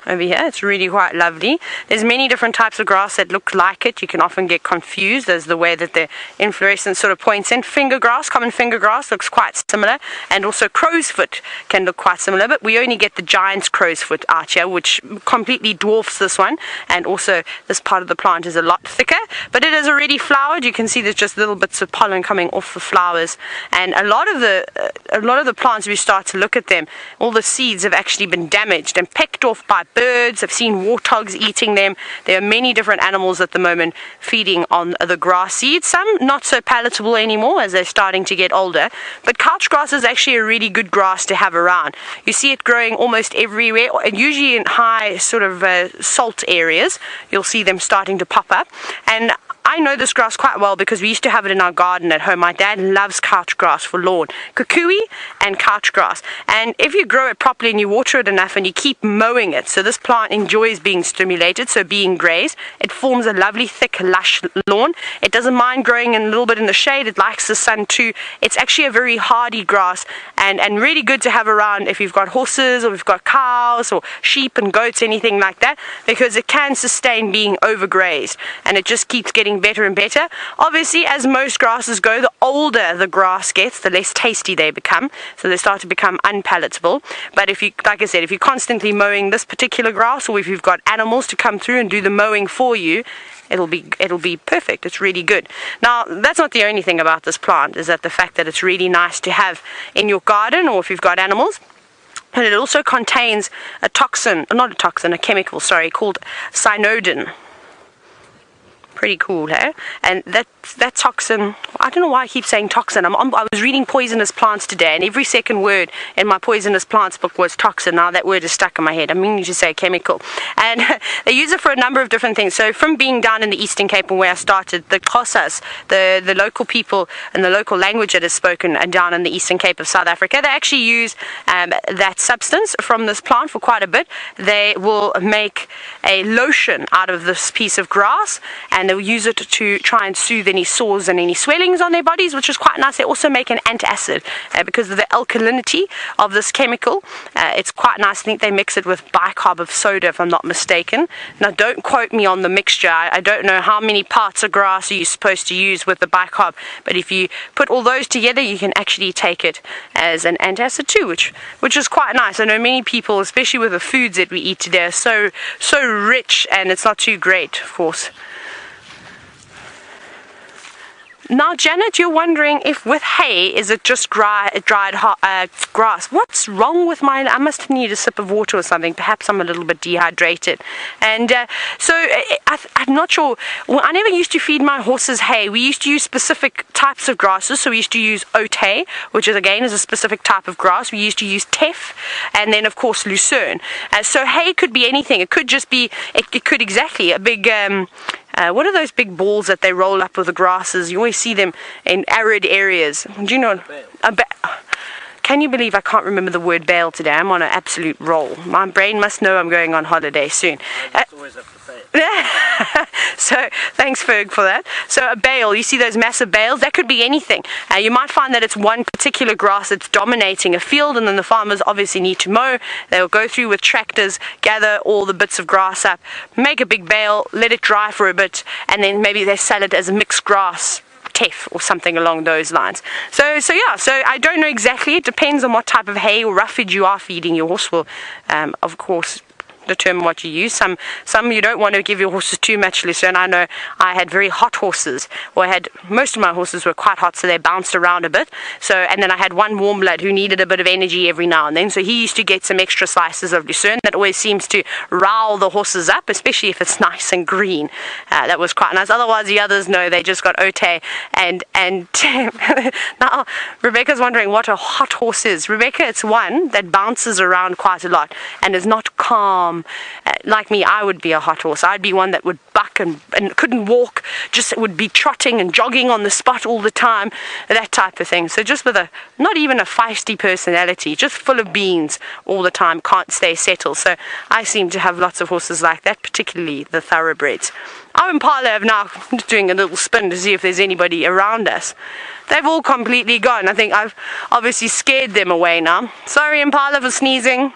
over here. It's really quite lovely. There's many different types of grass that look like it. You can often get confused as the way that the inflorescence sort of points in. Finger grass, common finger grass, looks quite similar, and also crow's foot can look quite similar, but we only get the giant's crow's foot out here, which completely dwarfs this one, and also this part of the plant is a lot thicker, but it is already flowered. You can see there's just little bits of pollen coming off the flowers, and a lot of the plants, if you start to look at them, all the seeds have actually been damaged and pecked off by birds. I've seen warthogs eating them. There are many different animals at the moment feeding on the grass seeds. Some not so palatable anymore as they're starting to get older, but couch grass is actually a really good grass to have around. You see it growing almost everywhere, and usually in high sort of salt areas you'll see them starting to pop up. And I know this grass quite well because we used to have it in our garden at home. My dad loves couch grass for lawn, kukui and couch grass. And if you grow it properly and you water it enough and you keep mowing it, so this plant enjoys being stimulated, so being grazed, it forms a lovely thick lush lawn. It doesn't mind growing in a little bit in the shade. It likes the sun too. It's actually a very hardy grass and really good to have around if you've got horses or if you've got cows or sheep and goats, anything like that, because it can sustain being overgrazed and it just keeps getting better and better. Obviously, as most grasses go, the older the grass gets, the less tasty they become, so they start to become unpalatable. But if you, like I said, if you're constantly mowing this particular grass, or if you've got animals to come through and do the mowing for you, it'll be perfect. It's really good. Now, that's not the only thing about this plant, is that the fact that it's really nice to have in your garden, or if you've got animals. And it also contains a chemical, called cyanodin. Pretty cool, eh? And that toxin, I don't know why I keep saying toxin. I was reading poisonous plants today, and every second word in my poisonous plants book was toxin. Now that word is stuck in my head. I'm meaning to say chemical. And they use it for a number of different things. So from being down in the Eastern Cape and where I started, the Xhosas, the local people and the local language that is spoken down in the Eastern Cape of South Africa, they actually use that substance from this plant for quite a bit. They will make a lotion out of this piece of grass, and they'll use it to try and soothe any sores and any swellings on their bodies, which is quite nice. They also make an antacid because of the alkalinity of this chemical. It's quite nice. I think they mix it with bicarb of soda, if I'm not mistaken. Now, don't quote me on the mixture. I don't know how many parts of grass are you supposed to use with the bicarb, but if you put all those together, you can actually take it as an antacid too, which is quite nice. I know many people, especially with the foods that we eat today, are so rich, and it's not too great, of course. Now, Janet, you're wondering if with hay, is it just dried grass? What's wrong with mine? I must need a sip of water or something. Perhaps I'm a little bit dehydrated. And so I'm not sure. Well, I never used to feed my horses hay. We used to use specific types of grasses. So we used to use oat hay, which is a specific type of grass. We used to use teff, and then, of course, lucerne. So hay could be anything. It could just be, it could exactly a big... what are those big balls that they roll up with the grasses? You always see them in arid areas. Do you know? Can you believe I can't remember the word bale today? I'm on an absolute roll. My brain must know I'm going on holiday soon. I just always have to say it. So thanks, Ferg, for that. So a bale, you see those massive bales? That could be anything. You might find that it's one particular grass that's dominating a field, and then the farmers obviously need to mow. They'll go through with tractors, gather all the bits of grass up, make a big bale, let it dry for a bit, and then maybe they sell it as a mixed grass teff or something along those lines. So I don't know exactly. It depends on what type of hay or roughage you are feeding. Your horse will, of course, determine what you use. Some you don't want to give your horses too much lucerne. I know I had very hot horses, or most of my horses were quite hot, so they bounced around a bit. And then I had one warm blood who needed a bit of energy every now and then, so he used to get some extra slices of lucerne. That always seems to rile the horses up, especially if it's nice and green. That was quite nice. Otherwise, the others know they just got oat and now Rebecca's wondering what a hot horse is. Rebecca, it's one that bounces around quite a lot and is not calm. Like me, I would be a hot horse. I'd be one that would buck and couldn't walk, just would be trotting and jogging on the spot all the time, that type of thing. So just with not even a feisty personality, just full of beans all the time, can't stay settled. So I seem to have lots of horses like that, particularly the thoroughbreds. Our Impala have now doing a little spin to see if there's anybody around us. They've all completely gone. I think I've obviously scared them away now. Sorry, Impala, for sneezing.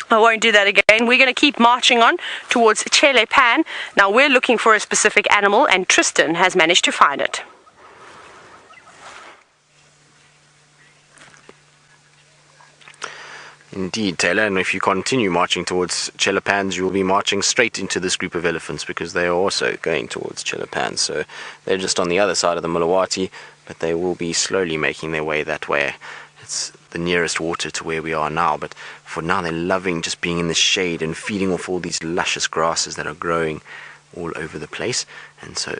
I won't do that again. We're going to keep marching on towards Cheetah. Now we're looking for a specific animal, and Tristan has managed to find it. Indeed, Taylor, and if you continue marching towards Cheetah, you will be marching straight into this group of elephants, because they are also going towards Cheetah. So they're just on the other side of the Mulawati, but they will be slowly making their way that way. It's the nearest water to where we are now, but for now they're loving just being in the shade and feeding off all these luscious grasses that are growing all over the place. And so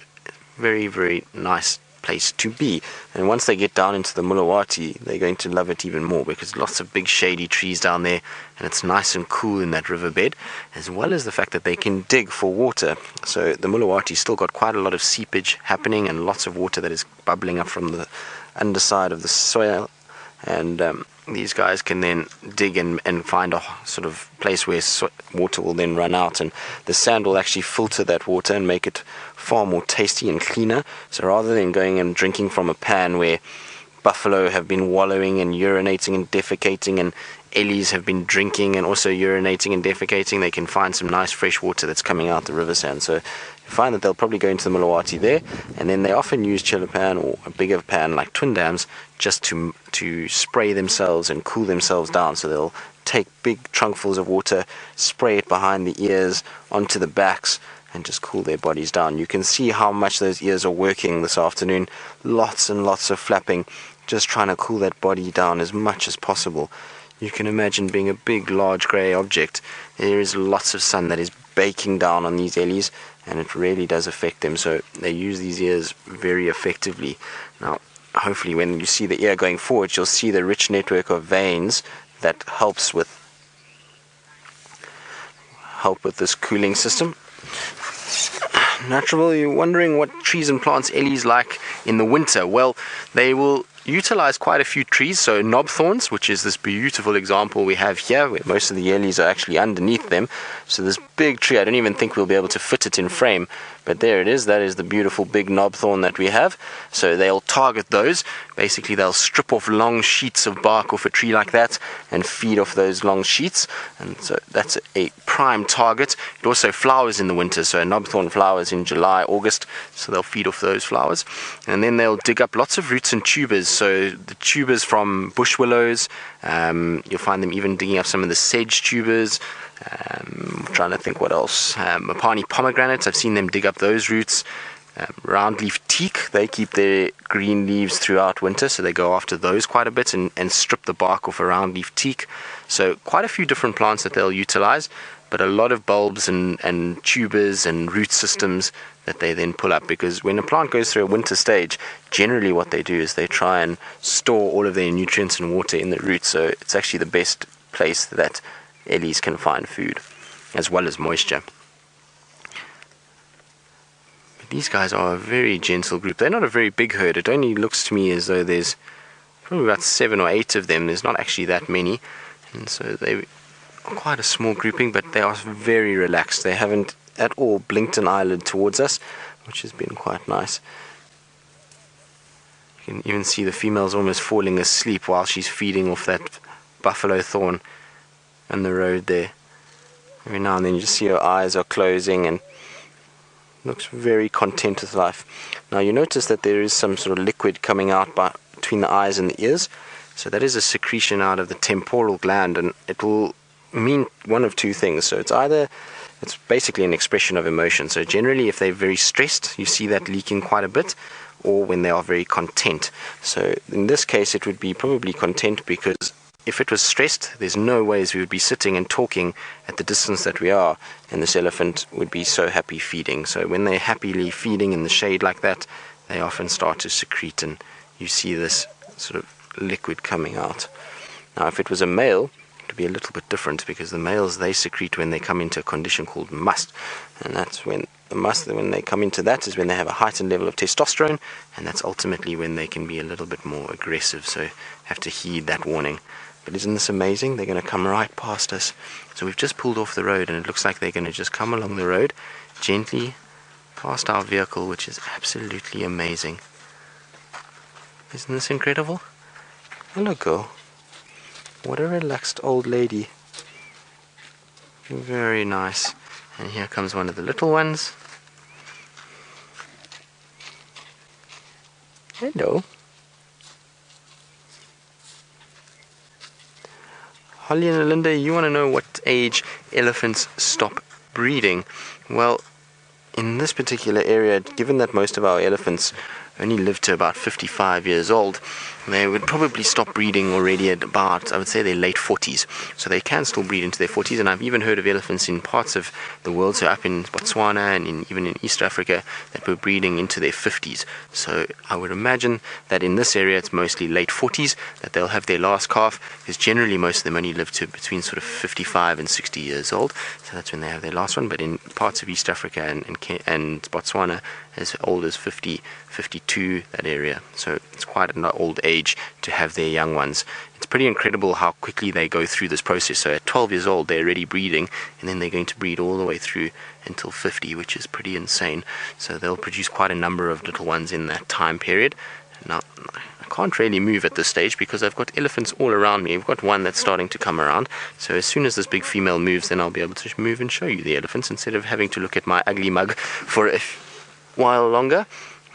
very, very nice place to be. And once they get down into the Mulawati, they're going to love it even more, because lots of big shady trees down there, and it's nice and cool in that riverbed, as well as the fact that they can dig for water. So the Mulawati still got quite a lot of seepage happening, and lots of water that is bubbling up from the underside of the soil. And these guys can then dig and find a sort of place where water will then run out, and the sand will actually filter that water and make it far more tasty and cleaner. So rather than going and drinking from a pan where buffalo have been wallowing and urinating and defecating, and Ellies have been drinking and also urinating and defecating, they can find some nice fresh water that's coming out the river sand. So you find that they'll probably go into the Mulawati there, and then they often use Cheetah or a bigger pan like twin dams just to spray themselves and cool themselves down. So they'll take big trunkfuls of water, spray it behind the ears, onto the backs, and just cool their bodies down. You can see how much those ears are working this afternoon. Lots and lots of flapping, just trying to cool that body down as much as possible. you can imagine being a big, large grey object. There is lots of sun that is baking down on these Ellies, and it really does affect them, so they use these ears very effectively. Now, hopefully when you see the ear going forward, you'll see the rich network of veins that help with this cooling system. Naturally, you're wondering what trees and plants Ellies like in the winter. Well, they will utilize quite a few trees, so knobthorns, which is this beautiful example we have here, where most of the Ellies are actually underneath them. So this big tree, I don't even think we'll be able to fit it in frame, but there it is. That is the beautiful big knobthorn that we have. So they'll target those. Basically, they'll strip off long sheets of bark off a tree like that and feed off those long sheets, and so that's a prime target. It also flowers in the winter, so a knobthorn flowers in July, August, so they'll feed off those flowers. And then they'll dig up lots of roots and tubers, so the tubers from bush willows, you'll find them even digging up some of the sedge tubers. I'm trying to think what else. Mapani pomegranates, I've seen them dig up those roots. Roundleaf teak, they keep their green leaves throughout winter, so they go after those quite a bit and strip the bark off a roundleaf teak. So quite a few different plants that they'll utilize, but a lot of bulbs and tubers and root systems that they then pull up, because when a plant goes through a winter stage, generally what they do is they try and store all of their nutrients and water in the roots, so it's actually the best place that Ellies can find food, as well as moisture. But these guys are a very gentle group. They're not a very big herd. It only looks to me as though there's probably about 7 or 8 of them. There's not actually that many, and so they are quite a small grouping, but they are very relaxed. They haven't at all blinked an eyelid towards us, which has been quite nice. You can even see the female's almost falling asleep while she's feeding off that buffalo thorn on the road there. Every now and then you just see her eyes are closing and looks very content with life. Now you notice that there is some sort of liquid coming out between the eyes and the ears, so that is a secretion out of the temporal gland, and it will mean one of two things. So it's basically an expression of emotion. So generally if they're very stressed, you see that leaking quite a bit, or when they are very content. So in this case it would be probably content, because if it was stressed, there's no ways we would be sitting and talking at the distance that we are, and this elephant would be so happy feeding. So when they're happily feeding in the shade like that, they often start to secrete, and you see this sort of liquid coming out. Now if it was a male, it would be a little bit different, because the males, they secrete when they come into a condition called must, and that's when when they come into that is when they have a heightened level of testosterone, and that's ultimately when they can be a little bit more aggressive, so have to heed that warning. But isn't this amazing? They're going to come right past us. So we've just pulled off the road, and it looks like they're going to just come along the road gently past our vehicle, which is absolutely amazing. Isn't this incredible? Hello, girl. What a relaxed old lady. Very nice. And here comes one of the little ones. Hello. Holly and Linda, you want to know what age elephants stop breeding? Well, in this particular area, given that most of our elephants only live to about 55 years old, they would probably stop breeding already at about, I would say, their late 40s. So they can still breed into their 40s, and I've even heard of elephants in parts of the world, so up in Botswana and even in East Africa, that were breeding into their 50s. So I would imagine that in this area it's mostly late 40s that they'll have their last calf, because generally most of them only live to between sort of 55 and 60 years old, so that's when they have their last one. But in parts of East Africa and Botswana, as old as 50, 52, that area. So it's quite an old age to have their young ones. It's pretty incredible how quickly they go through this process. So at 12 years old, they're already breeding, and then they're going to breed all the way through until 50, which is pretty insane. So they'll produce quite a number of little ones in that time period. Now, I can't really move at this stage because I've got elephants all around me. We've got one that's starting to come around. So as soon as this big female moves, then I'll be able to move and show you the elephants instead of having to look at my ugly mug for a while longer.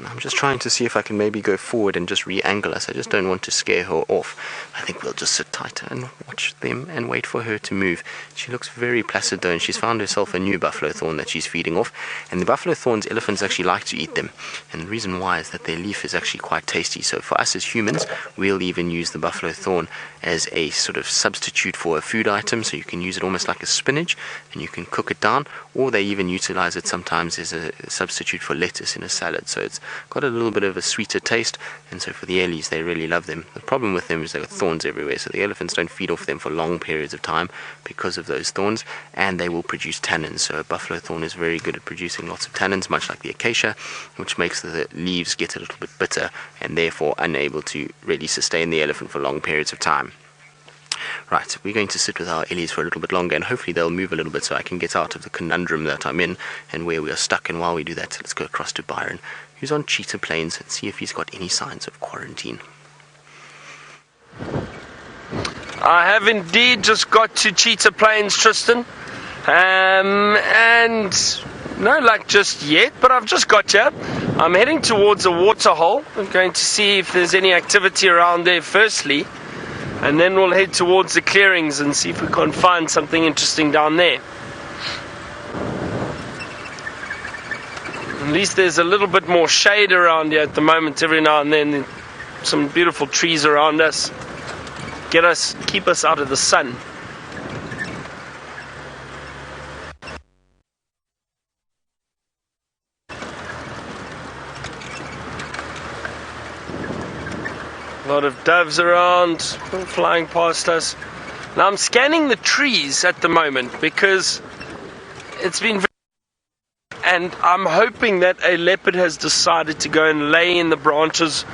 I'm just trying to see if I can maybe go forward and just re-angle us. I just don't want to scare her off. I think we'll just sit tighter and watch them and wait for her to move. She looks very placid though, and she's found herself a new buffalo thorn that she's feeding off. And the buffalo thorns, elephants actually like to eat them. And the reason why is that their leaf is actually quite tasty. So for us as humans, we'll even use the buffalo thorn as a sort of substitute for a food item. So you can use it almost like a spinach and you can cook it down, or they even utilize it sometimes as a substitute for lettuce in a salad. So it's got a little bit of a sweeter taste, and so for the Ellies, they really love them. The problem with them is they've got thorns everywhere, so the elephants don't feed off them for long periods of time because of those thorns, and they will produce tannins. So a buffalo thorn is very good at producing lots of tannins, much like the acacia, which makes the leaves get a little bit bitter and therefore unable to really sustain the elephant for long periods of time. Right, we're going to sit with our Ellies for a little bit longer, and hopefully they'll move a little bit so I can get out of the conundrum that I'm in and where we are stuck. And while we do that, let's go across to Byron, who's on Cheetah Plains, and see if he's got any signs of quarantine. I have indeed just got to Cheetah Plains, Tristan. And no luck just yet, but I've just got here. I'm heading towards a waterhole. I'm going to see if there's any activity around there firstly, and then we'll head towards the clearings and see if we can find something interesting down there. At least there's a little bit more shade around here at the moment. Every now and then some beautiful trees around us. Keep us out of the sun. A lot of doves around, flying past us. Now I'm scanning the trees at the moment because it's been very, and I'm hoping that a leopard has decided to go and lay in the branches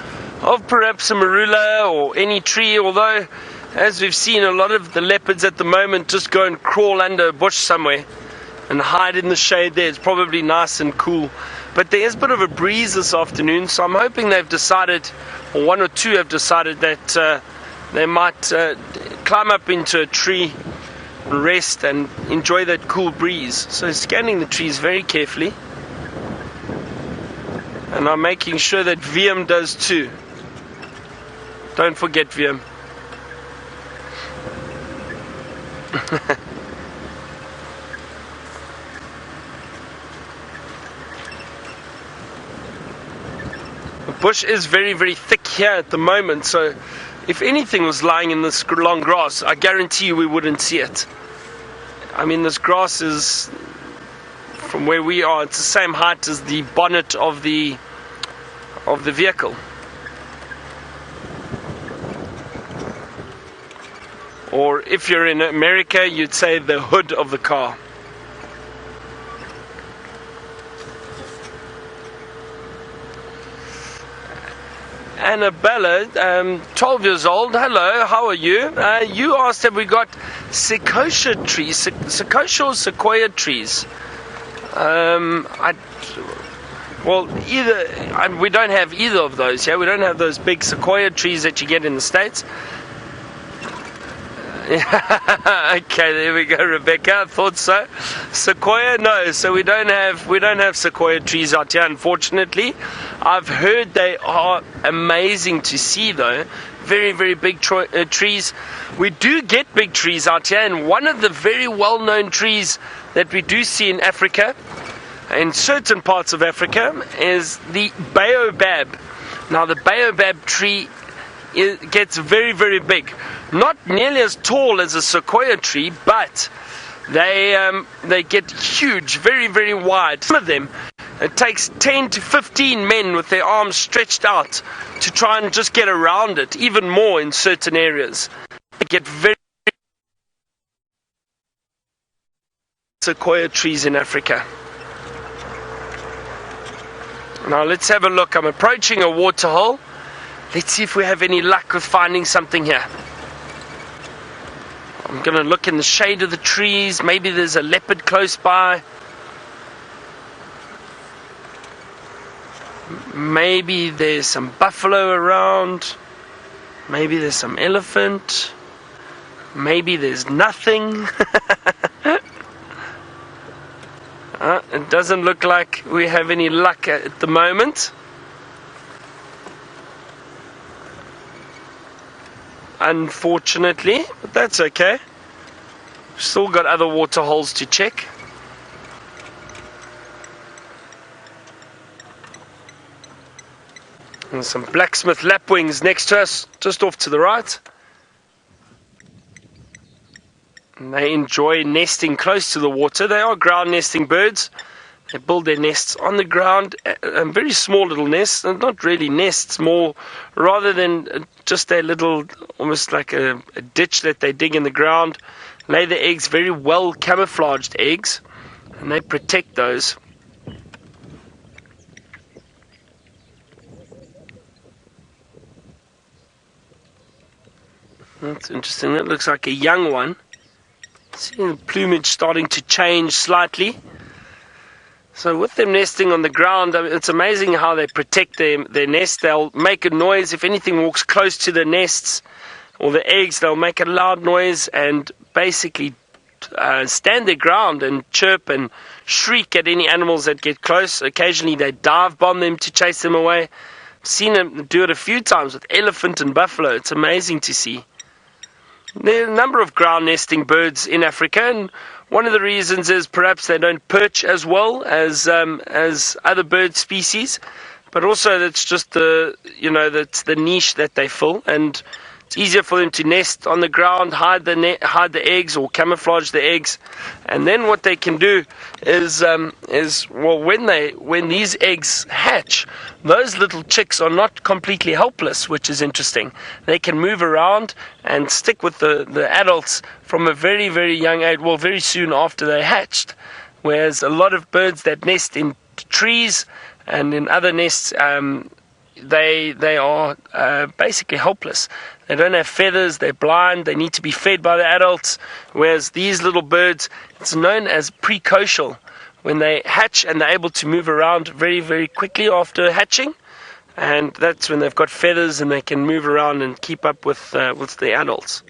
of perhaps a marula or any tree, although as we've seen, a lot of the leopards at the moment just go and crawl under a bush somewhere and hide in the shade there. It's probably nice and cool, but there is a bit of a breeze this afternoon, so I'm hoping they've decided, or one or two have decided, that they might climb up into a tree, rest and enjoy that cool breeze. So scanning the trees very carefully, and I'm making sure that VM does too. Don't forget VM. The bush is very, very thick here at the moment, so if anything was lying in this long grass, I guarantee you we wouldn't see it. I mean, this grass is, from where we are, it's the same height as the bonnet of the vehicle. Or if you're in America, you'd say the hood of the car. Annabella, 12 years old. Hello, how are you? You asked if we got sequoia trees, sequoia or sequoia trees. We don't have either of those. Yeah, we don't have those big sequoia trees that you get in the States. Okay, there we go, Rebecca. I thought so. Sequoia, no. So we don't have sequoia trees out here, unfortunately. I've heard they are amazing to see, though. Very, very big trees. We do get big trees out here, and one of the very well-known trees that we do see in Africa, in certain parts of Africa, is the baobab. Now, the baobab tree gets very, very big. Not nearly as tall as a sequoia tree, but they get huge, very, very wide. Some of them, it takes 10 to 15 men with their arms stretched out to try and just get around it, even more in certain areas. They get very sequoia trees in Africa. Now let's have a look. I'm approaching a waterhole. Let's see if we have any luck with finding something here. I'm going to look in the shade of the trees. Maybe there's a leopard close by. Maybe there's some buffalo around. Maybe there's some elephant. Maybe there's nothing. It doesn't look like we have any luck at the moment. unfortunately, but that's okay. Still got other water holes to check. And some blacksmith lapwings next to us, just off to the right. And they enjoy nesting close to the water. They are ground nesting birds. They build their nests on the ground, very small little nests, not really nests, more rather than just a little, almost like a ditch that they dig in the ground. Lay the eggs, very well camouflaged eggs, and they protect those. That's interesting. That looks like a young one. See the plumage starting to change slightly. So with them nesting on the ground, I mean, it's amazing how they protect their nest. They'll make a noise if anything walks close to the nests or the eggs. They'll make a loud noise and basically stand their ground and chirp and shriek at any animals that get close. Occasionally they dive bomb them to chase them away. I've seen them do it a few times with elephant and buffalo. It's amazing to see. There are a number of ground nesting birds in Africa, and one of the reasons is perhaps they don't perch as well as other bird species, but also that's just that's the niche that they fill, and it's easier for them to nest on the ground, hide the eggs or camouflage the eggs, and then what they can do is when these eggs hatch, those little chicks are not completely helpless, which is interesting. They can move around and stick with the adults from a very, very young age, well, very soon after they hatched, whereas a lot of birds that nest in trees and in other nests, they are basically helpless. They don't have feathers, they're blind, they need to be fed by the adults, whereas these little birds, it's known as precocial. When they hatch and they're able to move around very, very quickly after hatching, and that's when they've got feathers and they can move around and keep up with the adults.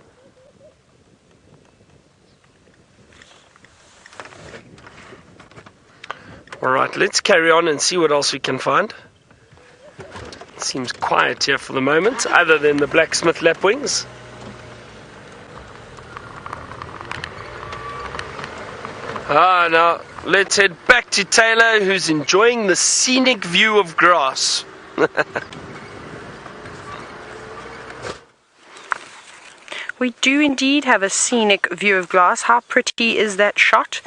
Alright, let's carry on and see what else we can find. Seems quiet here for the moment, other than the blacksmith lapwings. Now let's head back to Tayla, who's enjoying the scenic view of grass. We do indeed have a scenic view of grass. How pretty is that shot?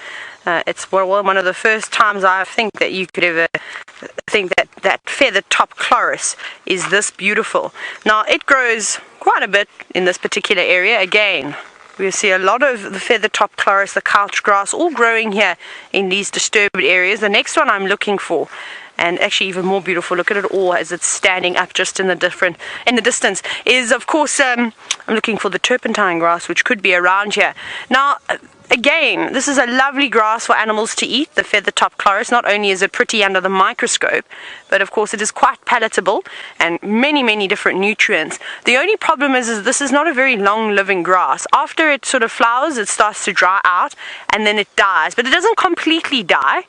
It's one of the first times I think that you could ever think that feather top chloris is this beautiful. Now it grows quite a bit in this particular area. Again, we see a lot of the feather top chloris, the couch grass, all growing here in these disturbed areas. The next one I'm looking for, and actually even more beautiful, look at it all as it's standing up just in the distance, is of course I'm looking for the turpentine grass, which could be around here. Now again, this is a lovely grass for animals to eat, the feather top chloris. Not only is it pretty under the microscope, but of course it is quite palatable and many different nutrients. The only problem is this is not a very long living grass. After it sort of flowers, it starts to dry out and then it dies, but it doesn't completely die.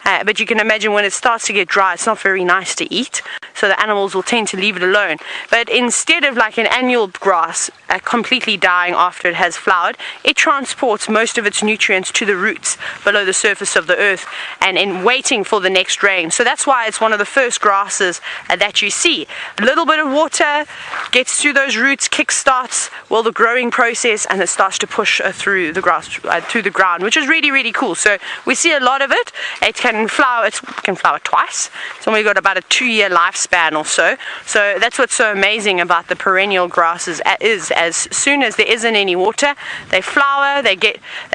But you can imagine when it starts to get dry, it's not very nice to eat, so the animals will tend to leave it alone. But instead of like an annual grass completely dying after it has flowered, it transports most of its nutrients to the roots below the surface of the earth and in waiting for the next rain. So that's why it's one of the first grasses that you see. A little bit of water gets through those roots, kickstarts the growing process, and it starts to push through the grass, through the ground, which is really cool. So we see a lot of it. It can flower twice. It's only got about a 2-year lifespan or so. So that's what's so amazing about the perennial grasses is as soon as there isn't any water, they flower, they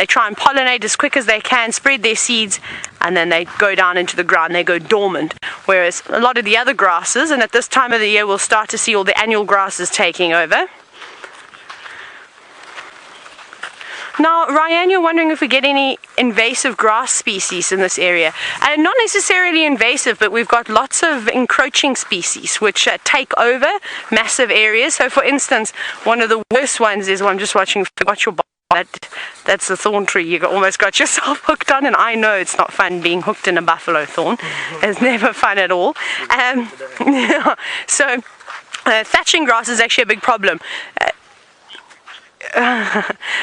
try and pollinate as quick as they can, spread their seeds, and then they go down into the ground, they go dormant. Whereas a lot of the other grasses, and at this time of the year we'll start to see all the annual grasses taking over. Now, Ryan, you're wondering if we get any invasive grass species in this area. Not necessarily invasive, but we've got lots of encroaching species which take over massive areas. So, for instance, one of the worst ones is, I'm just watching, forgot your that's the thorn tree you almost got yourself hooked on, and I know it's not fun being hooked in a buffalo thorn. It's never fun at all. So, thatching grass is actually a big problem.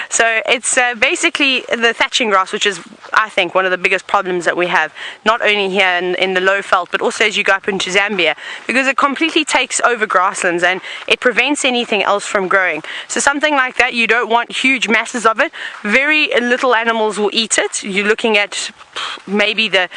So it's basically the thatching grass, which is, I think, one of the biggest problems that we have, not only here in the low veld, but also as you go up into Zambia, because it completely takes over grasslands and it prevents anything else from growing. So something like that, you don't want huge masses of it. Very little animals will eat it. You're looking at maybe the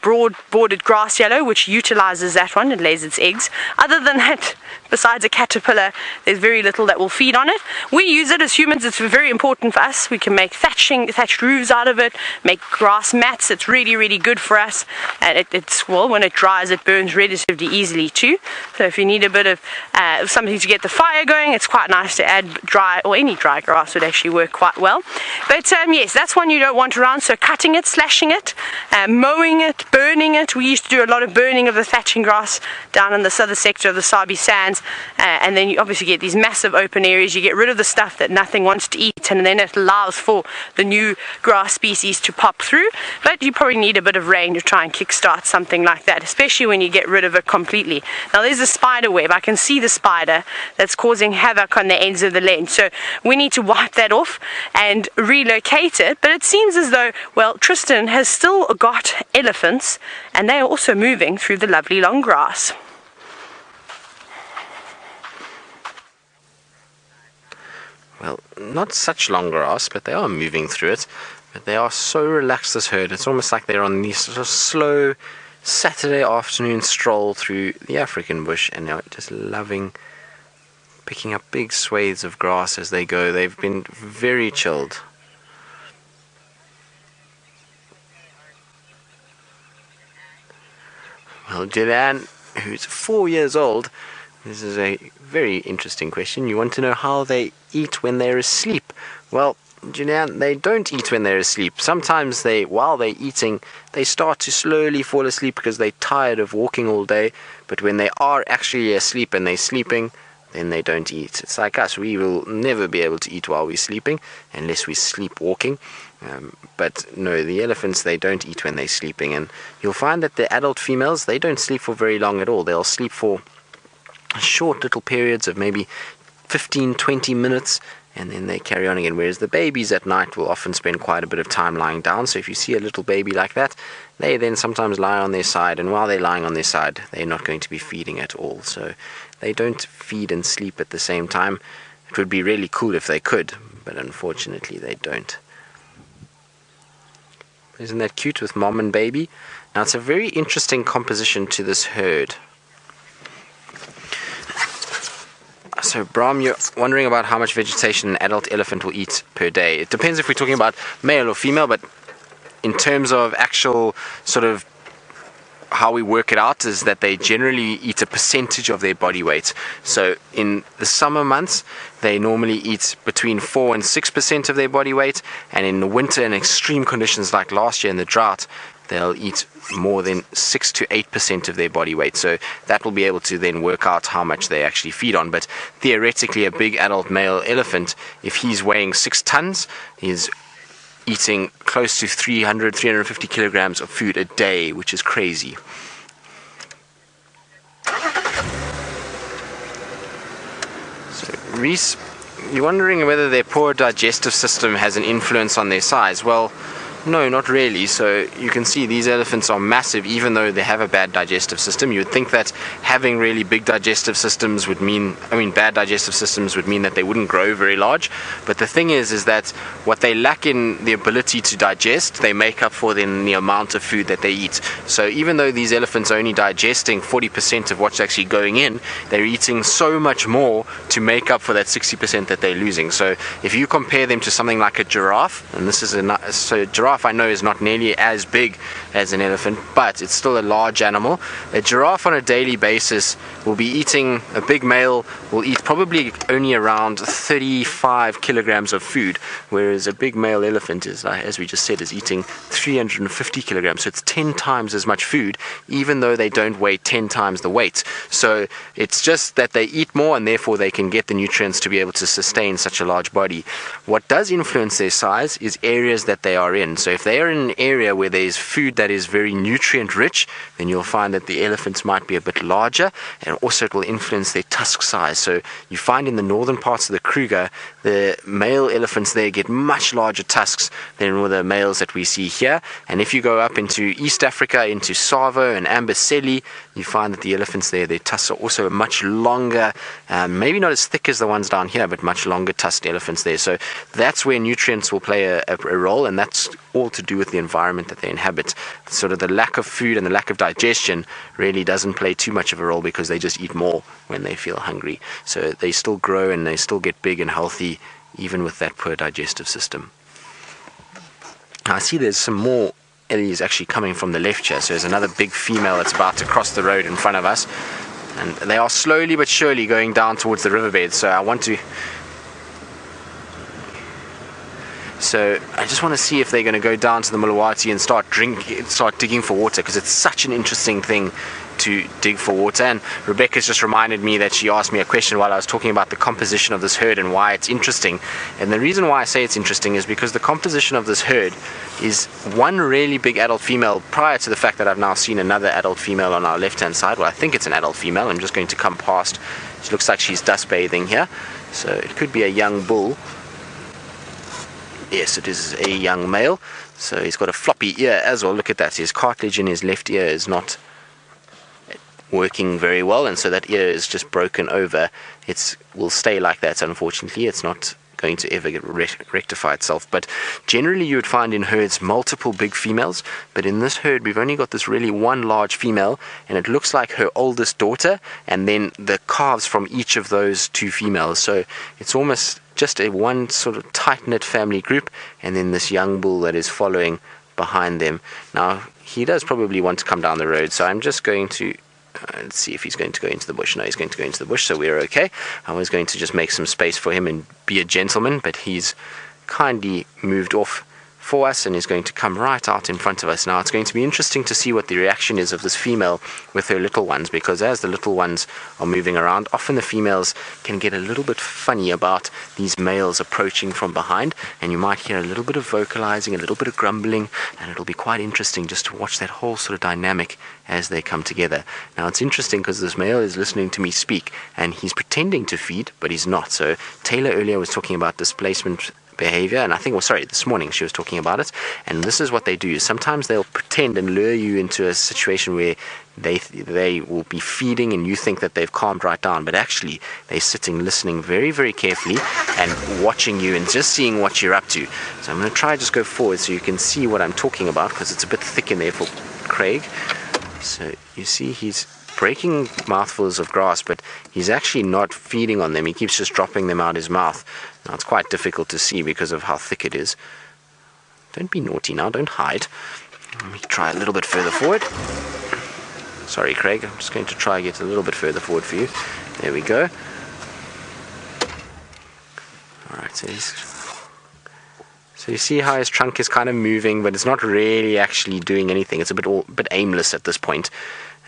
broad-bordered grass yellow, which utilizes that one and lays its eggs. Other than that, besides a caterpillar, there's very little that will feed on it. We use it as humans. It's very important for us. We can make thatched roofs out of it, make grass mats. It's really, really good for us. And well, when it dries, it burns relatively easily too. So if you need a bit of something to get the fire going, it's quite nice to add dry, or any dry grass would actually work quite well. But yes, that's one you don't want around. So cutting it, slashing it, mowing it, burning it. We used to do a lot of burning of the thatching grass down in the southern sector of the Sabi Sands. And then you obviously get these massive open areas. You get rid of the stuff that nothing wants to eat, and then it allows for the new grass species to pop through. But you probably need a bit of rain to try and kickstart something like that, especially when you get rid of it completely. Now there's a spider web. I can see the spider that's causing havoc on the ends of the lens. So we need to wipe that off and relocate it. But it seems as though, well, Tristan has still got elephants, and they are also moving through the lovely long grass. Well, not such long grass, but they are moving through it. But they are so relaxed, this herd. It's almost like they're on this sort of slow Saturday afternoon stroll through the African bush, and they're just loving picking up big swathes of grass as they go. They've been very chilled. Well, Julian, who's 4 years old, this is a very interesting question. You want to know how they eat when they're asleep. Well, Julian, they don't eat when they're asleep. Sometimes while they're eating, they start to slowly fall asleep because they're tired of walking all day. But when they are actually asleep and they're sleeping, then they don't eat. It's like us. We will never be able to eat while we're sleeping unless we're sleepwalking. But no, the elephants, they don't eat when they're sleeping. And you'll find that the adult females, they don't sleep for very long at all. They'll sleep for short little periods of maybe 15-20 minutes, and then they carry on again, whereas the babies at night will often spend quite a bit of time lying down. So if you see a little baby like that, they then sometimes lie on their side, and while they're lying on their side, they're not going to be feeding at all. So they don't feed and sleep at the same time. It would be really cool if they could, but unfortunately they don't. Isn't that cute with mom and baby? Now it's a very interesting composition to this herd. So, Brahm, you're wondering about how much vegetation an adult elephant will eat per day. It depends if we're talking about male or female, but in terms of actual sort of how we work it out is that they generally eat a percentage of their body weight. So in the summer months, they normally eat between 4 and 6% of their body weight, and in the winter and extreme conditions like last year in the drought, they'll eat more than 6 to 8% of their body weight. So that will be able to then work out how much they actually feed on. But theoretically, a big adult male elephant, if he's weighing 6 tons, is eating close to 350 kilograms of food a day, which is crazy. So, Reese, you're wondering whether their poor digestive system has an influence on their size. Well, no, not really. So you can see these elephants are massive even though they have a bad digestive system. You would think that having really big digestive systems would mean, bad digestive systems would mean that they wouldn't grow very large. But the thing is that what they lack in the ability to digest, they make up for in the amount of food that they eat. So even though these elephants are only digesting 40% of what's actually going in, they're eating so much more to make up for that 60% that they're losing. So if you compare them to something like a giraffe, and this is so giraffe I know is not nearly as big as an elephant, but it's still a large animal. A giraffe on a daily basis will be eating, a big male will eat probably only around 35 kilograms of food, whereas a big male elephant is, as we just said, is eating 350 kilograms. So it's 10 times as much food, even though they don't weigh 10 times the weight. So it's just that they eat more and therefore they can get the nutrients to be able to sustain such a large body. What does influence their size is areas that they are in. So if they are in an area where there's food that is very nutrient rich, then you'll find that the elephants might be a bit larger, and also it will influence their tusk size. So you find in the northern parts of the Kruger, the male elephants there get much larger tusks than the males that we see here. And if you go up into East Africa, into Savo and Amboseli, you find that the elephants there, their tusks are also much longer, maybe not as thick as the ones down here, but much longer tusked elephants there. So that's where nutrients will play a role, and that's all to do with the environment that they inhabit. Sort of the lack of food and the lack of digestion really doesn't play too much of a role, because they just eat more when they feel hungry. So they still grow and they still get big and healthy, even with that poor digestive system. Now I see there's some more Ellies actually coming from the left here. So there's another big female that's about to cross the road in front of us, and they are slowly but surely going down towards the riverbed. So I just want to see if they're going to go down to the Mulawati and start digging for water, because it's such an interesting thing to dig for water. And Rebecca's just reminded me that she asked me a question while I was talking about the composition of this herd and why it's interesting. And the reason why I say it's interesting is because the composition of this herd is one really big adult female, prior to the fact that I've now seen another adult female on our left hand side. Well, I think it's an adult female. I'm just going to come past. She looks like she's dust bathing here, so it could be a young bull. Yes, it is a young male. So he's got a floppy ear as well. Look at that. His cartilage in his left ear is not working very well, and so that ear is just broken over. It will stay like that, unfortunately. It's not going to ever rectify itself. But generally you would find in herds multiple big females, but in this herd we've only got this really one large female, and it looks like her oldest daughter and then the calves from each of those two females. So it's almost just a one sort of tight-knit family group, and then this young bull that is following behind them. Now he does probably want to come down the road, so I'm just going to let's see if he's going to go into the bush. No, he's going to go into the bush, so we're okay. I was going to just make some space for him and be a gentleman, but he's kindly moved off for us and is going to come right out in front of us. Now it's going to be interesting to see what the reaction is of this female with her little ones, because as the little ones are moving around, often the females can get a little bit funny about these males approaching from behind, and you might hear a little bit of vocalizing, a little bit of grumbling, and it'll be quite interesting just to watch that whole sort of dynamic as they come together. Now it's interesting because this male is listening to me speak and he's pretending to feed, but he's not. So Tayla earlier was talking about displacement behavior, and I think, this morning she was talking about it, and this is what they do. Sometimes they'll pretend and lure you into a situation where they will be feeding and you think that they've calmed right down, but actually they're sitting listening very, very carefully and watching you and just seeing what you're up to. So I'm going to try just go forward so you can see what I'm talking about, because it's a bit thick in there for Craig. So you see he's breaking mouthfuls of grass, but he's actually not feeding on them. He keeps just dropping them out his mouth. Now it's quite difficult to see because of how thick it is. Don't be naughty now, don't hide. Let me try a little bit further forward. Sorry, Craig, I'm just going to try and get a little bit further forward for you. There we go. Alright, so you see how his trunk is kind of moving, but it's not really actually doing anything. It's a bit aimless at this point.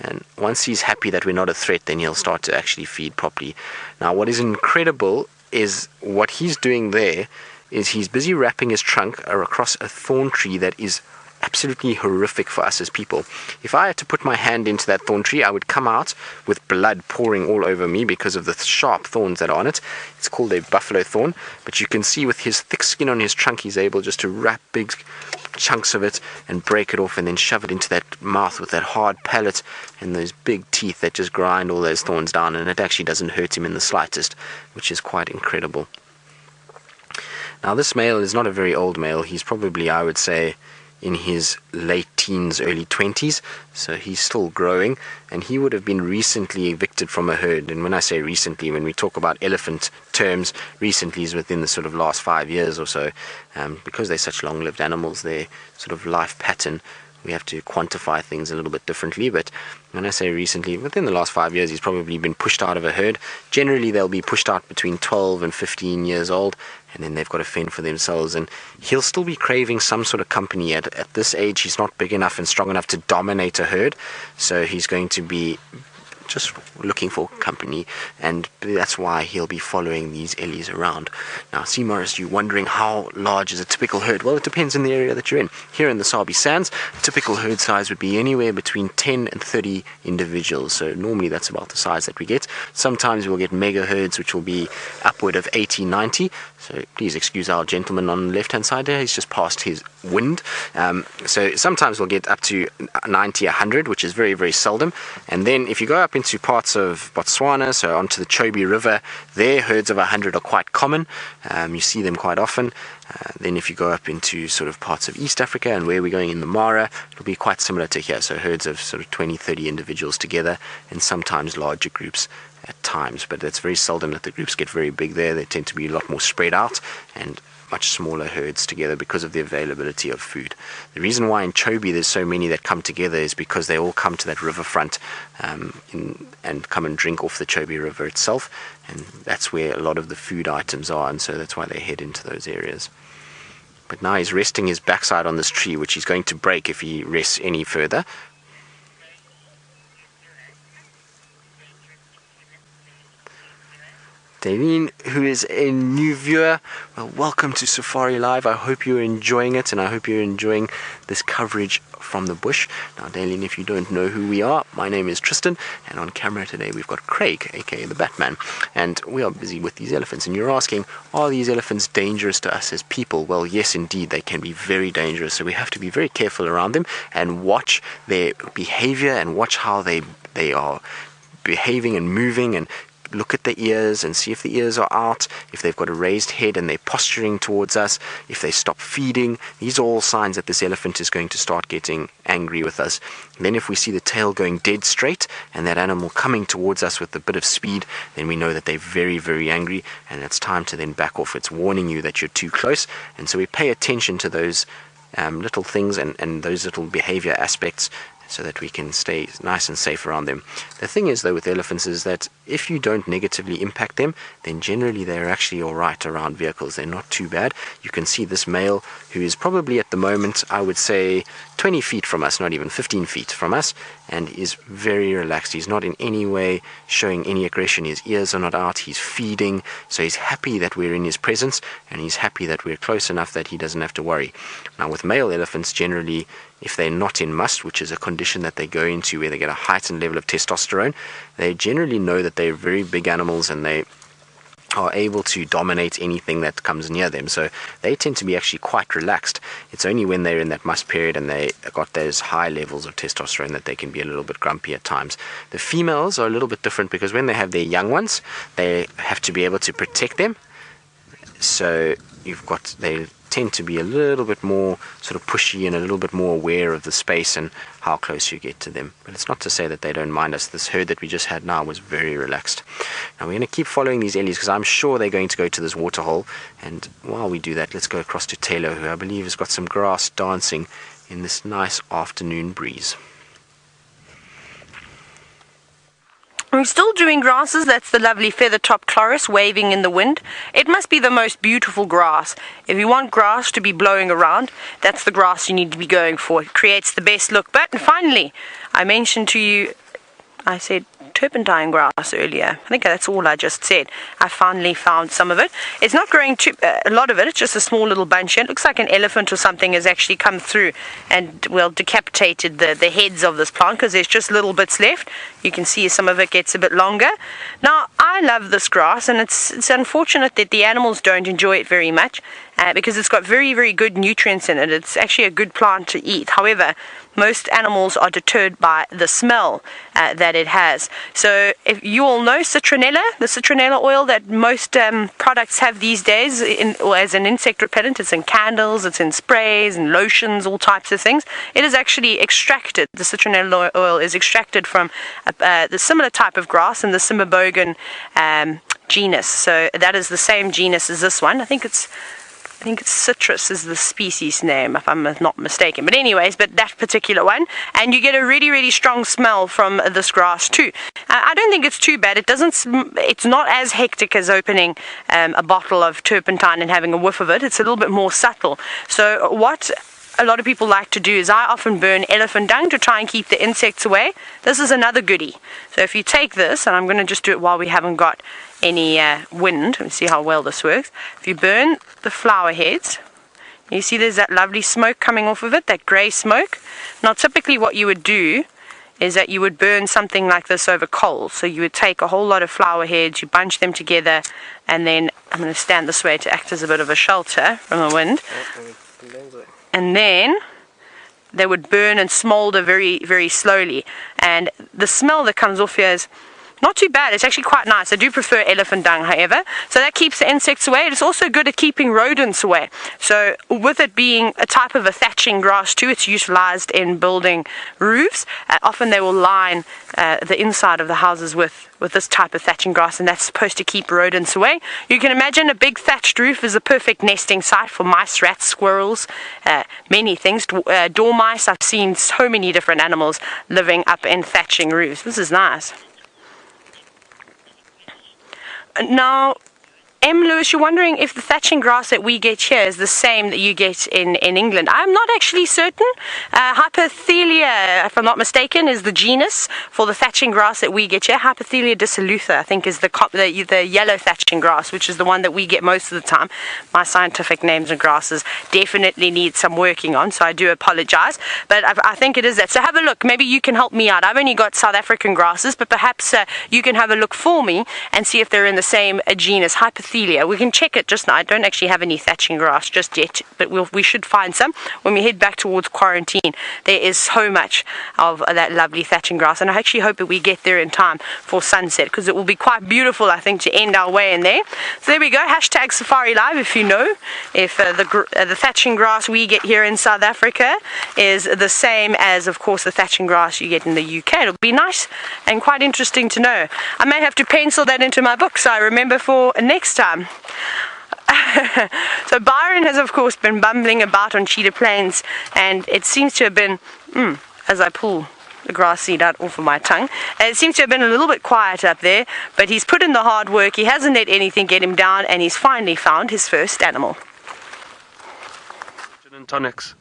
And once he's happy that we're not a threat, then he'll start to actually feed properly. Now what is incredible is what he's doing there is he's busy wrapping his trunk across a thorn tree that is absolutely horrific for us as people. If I had to put my hand into that thorn tree, I would come out with blood pouring all over me because of the sharp thorns that are on it. It's called a buffalo thorn, but you can see with his thick skin on his trunk, he's able just to wrap big chunks of it and break it off and then shove it into that mouth with that hard palate and those big teeth that just grind all those thorns down, and it actually doesn't hurt him in the slightest, which is quite incredible. Now this male is not a very old male. He's probably, I would say, in his late teens, early 20s, so he's still growing, and he would have been recently evicted from a herd. And when I say recently, when we talk about elephant terms, recently is within the sort of last 5 years or so, because they're such long-lived animals, their sort of life pattern, we have to quantify things a little bit differently. But when I say recently, within the last 5 years, he's probably been pushed out of a herd. Generally, they'll be pushed out between 12 and 15 years old, and then they've got to fend for themselves, and he'll still be craving some sort of company. At this age, he's not big enough and strong enough to dominate a herd, so he's going to be just looking for company, and that's why he'll be following these Ellies around. Now, see, Morris, you're wondering how large is a typical herd? Well, it depends in the area that you're in. Here in the Sabi Sands, typical herd size would be anywhere between 10 and 30 individuals. So normally that's about the size that we get. Sometimes we'll get mega herds, which will be upward of 80, 90. So please excuse our gentleman on the left-hand side there. He's just past his wind. So sometimes we'll get up to 90, 100, which is very, very seldom. And then if you go up into parts of Botswana, so onto the Chobe River, their herds of 100 are quite common. You see them quite often. Then if you go up into sort of parts of East Africa and where we're going in the Mara, it'll be quite similar to here. So herds of sort of 20, 30 individuals together, and sometimes larger groups at times. But it's very seldom that the groups get very big there. They tend to be a lot more spread out and much smaller herds together because of the availability of food. The reason why in Chobe there's so many that come together is because they all come to that riverfront and come and drink off the Chobe River itself, and that's where a lot of the food items are, and so that's why they head into those areas. But now he's resting his backside on this tree, which he's going to break if he rests any further. Davine, who is a new viewer, well, welcome to Safari Live. I hope you're enjoying it, and I hope you're enjoying this coverage from the bush. Now, Davine, if you don't know who we are, my name is Tristan, and on camera today we've got Craig, aka the Batman, and we are busy with these elephants. And you're asking, are these elephants dangerous to us as people? Well, yes, indeed, they can be very dangerous, so we have to be very careful around them and watch their behavior and watch how they are behaving and moving, and look at the ears and see if the ears are out, if they've got a raised head and they're posturing towards us, if they stop feeding. These are all signs that this elephant is going to start getting angry with us. And then if we see the tail going dead straight and that animal coming towards us with a bit of speed, then we know that they're very, very angry, and it's time to then back off. It's warning you that you're too close, and so we pay attention to those little things and those little behavior aspects, so that we can stay nice and safe around them. The thing is, though, with elephants is that if you don't negatively impact them, then generally they're actually all right around vehicles. They're not too bad. You can see this male, who is probably at the moment, I would say, 20 feet from us, not even 15 feet from us, and is very relaxed. He's not in any way showing any aggression. His ears are not out. He's feeding, so he's happy that we're in his presence, and he's happy that we're close enough that he doesn't have to worry. Now, with male elephants, generally, if they're not in must, which is a condition that they go into where they get a heightened level of testosterone, they generally know that they're very big animals and they are able to dominate anything that comes near them. So they tend to be actually quite relaxed. It's only when they're in that must period and they got those high levels of testosterone that they can be a little bit grumpy at times. The females are a little bit different because when they have their young ones, they have to be able to protect them. So they tend to be a little bit more sort of pushy and a little bit more aware of the space and how close you get to them. But it's not to say that they don't mind us. This herd that we just had now was very relaxed. Now we're going to keep following these Ellies because I'm sure they're going to go to this waterhole. And while we do that, let's go across to Tayla, who I believe has got some grass dancing in this nice afternoon breeze. I'm still doing grasses. That's the lovely feather-top chloris waving in the wind. It must be the most beautiful grass. If you want grass to be blowing around, that's the grass you need to be going for. It creates the best look. But finally, I mentioned to you, I said turpentine grass earlier. I think that's all I just said. I finally found some of it. It's not growing a lot of it. It's just a small little bunch. It looks like an elephant or something has actually come through and, well, decapitated the heads of this plant because there's just little bits left. You can see some of it gets a bit longer. Now, I love this grass, and it's unfortunate that the animals don't enjoy it very much because it's got very, very good nutrients in it. It's actually a good plant to eat. However, most animals are deterred by the smell that it has. So if you all know citronella, the citronella oil that most products have these days as an insect repellent, it's in candles, it's in sprays and lotions, all types of things. It is actually extracted. The citronella oil is extracted from the similar type of grass in the Cimbobogan genus. So that is the same genus as this one. I think it's citrus is the species name, if I'm not mistaken. But anyways, that particular one. And you get a really, really strong smell from this grass too. I don't think it's too bad. It's not as hectic as opening a bottle of turpentine and having a whiff of it. It's a little bit more subtle. So what a lot of people like to do is I often burn elephant dung to try and keep the insects away. This is another goodie. So if you take this, and I'm going to just do it while we haven't got any wind. Let me see how well this works. If you burn the flower heads, you see there's that lovely smoke coming off of it, that grey smoke. Now typically what you would do is that you would burn something like this over coals. So you would take a whole lot of flower heads, you bunch them together, and then I'm going to stand this way to act as a bit of a shelter from the wind. And then they would burn and smolder very, very slowly. And the smell that comes off here is not too bad. It's actually quite nice. I do prefer elephant dung, however. So that keeps the insects away. It's also good at keeping rodents away. So with it being a type of a thatching grass too, it's utilized in building roofs. Often they will line the inside of the houses with this type of thatching grass, and that's supposed to keep rodents away. You can imagine a big thatched roof is a perfect nesting site for mice, rats, squirrels, many things. Dormice. I've seen so many different animals living up in thatching roofs. This is nice. Now, Lewis, you're wondering if the thatching grass that we get here is the same that you get in England. I'm not actually certain. Hypothelia, if I'm not mistaken, is the genus for the thatching grass that we get here. Hypothelia disolutha, I think, is the yellow thatching grass, which is the one that we get most of the time. My scientific names and grasses definitely need some working on, so I do apologize. But I think it is that. So have a look. Maybe you can help me out. I've only got South African grasses, but perhaps you can have a look for me and see if they're in the same genus, Hypothelia. We can check it just now. I don't actually have any thatching grass just yet, but we should find some when we head back towards quarantine. There is so much of that lovely thatching grass, and I actually hope that we get there in time for sunset, because it will be quite beautiful, I think, to end our way in there. So there we go. Hashtag Safari Live if you know if the thatching grass we get here in South Africa is the same as, of course, the thatching grass you get in the UK. It'll be nice and quite interesting to know. I may have to pencil that into my book so I remember for next time. So Byron has, of course, been bumbling about on Cheetah Plains, and it seems to have been, as I pull the grass seed out off of my tongue, and it seems to have been a little bit quiet up there, but he's put in the hard work. He hasn't let anything get him down, and he's finally found his first animal. Gin and tonics.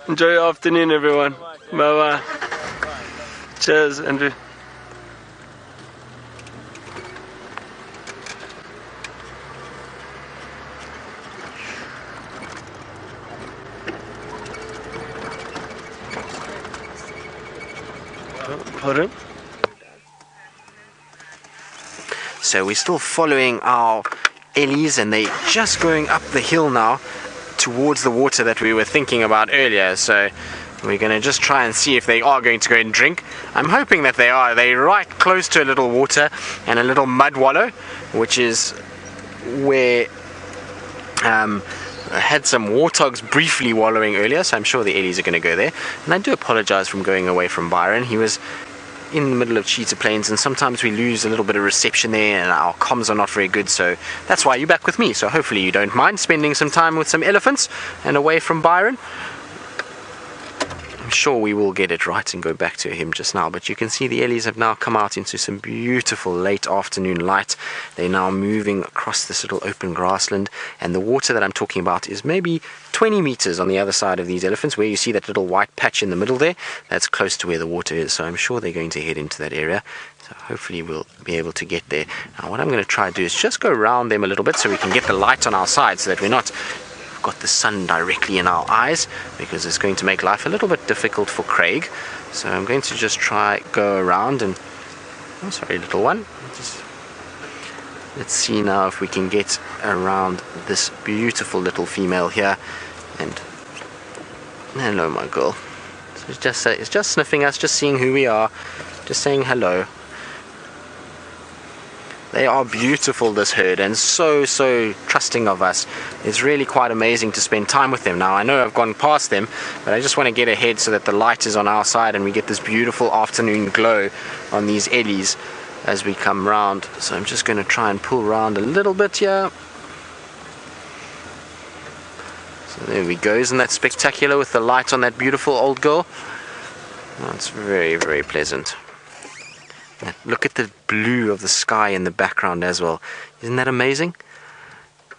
Enjoy your afternoon, everyone. Bye-bye. Cheers, Andrew. Pardon? So we're still following our Ellies, and they're just going up the hill now towards the water that we were thinking about earlier. So we're going to just try and see if they are going to go and drink. I'm hoping that they are. They're right close to a little water and a little mud wallow, which is where I had some warthogs briefly wallowing earlier, so I'm sure the Ellies are going to go there. And I do apologize for going away from Byron. He was in the middle of Cheetah Plains, and sometimes we lose a little bit of reception there, and our comms are not very good, so that's why you're back with me. So hopefully you don't mind spending some time with some elephants and away from Byron. I'm sure we will get it right and go back to him just now, but you can see the Ellies have now come out into some beautiful late afternoon light. They're now moving across this little open grassland, and the water that I'm talking about is maybe 20 meters on the other side of these elephants, where you see that little white patch in the middle there. That's close to where the water is, so I'm sure they're going to head into that area. So hopefully we'll be able to get there. Now what I'm going to try to do is just go around them a little bit so we can get the light on our side, so that we're not got the sun directly in our eyes, because it's going to make life a little bit difficult for Craig. So I'm going to just go around and little one, let's see now if we can get around this beautiful little female here. And hello, my girl. So it's just sniffing us, just seeing who we are, just saying hello. They are beautiful, this herd, and so trusting of us. It's really quite amazing to spend time with them. Now I know I've gone past them, but I just want to get ahead so that the light is on our side and we get this beautiful afternoon glow on these Ellies as we come round. So I'm just going to try and pull round a little bit here. So there we go. Isn't that spectacular with the light on that beautiful old girl? That's very pleasant. Look at the blue of the sky in the background as well. Isn't that amazing?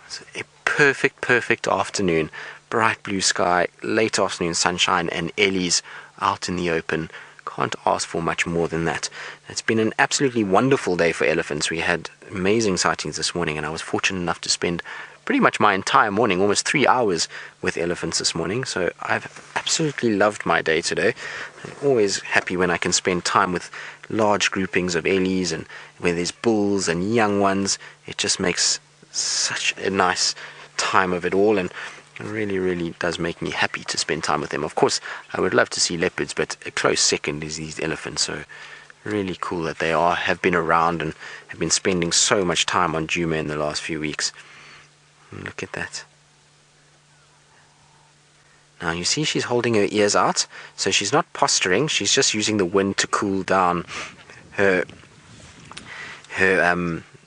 It's a perfect afternoon. Bright blue sky, late afternoon sunshine, and Ellies out in the open. Can't ask for much more than that. It's been an absolutely wonderful day for elephants. We had amazing sightings this morning, and I was fortunate enough to spend pretty much my entire morning, almost 3 hours, with elephants this morning. So I've absolutely loved my day today. I'm always happy when I can spend time with large groupings of Ellies and where there's bulls and young ones. It just makes such a nice time of it all, and it really does make me happy to spend time with them. Of course, I would love to see leopards, but a close second is these elephants. So really cool that they have been around and have been spending so much time on Djuma in the last few weeks. Look at that. Now you see she's holding her ears out, so she's not posturing, she's just using the wind to cool down her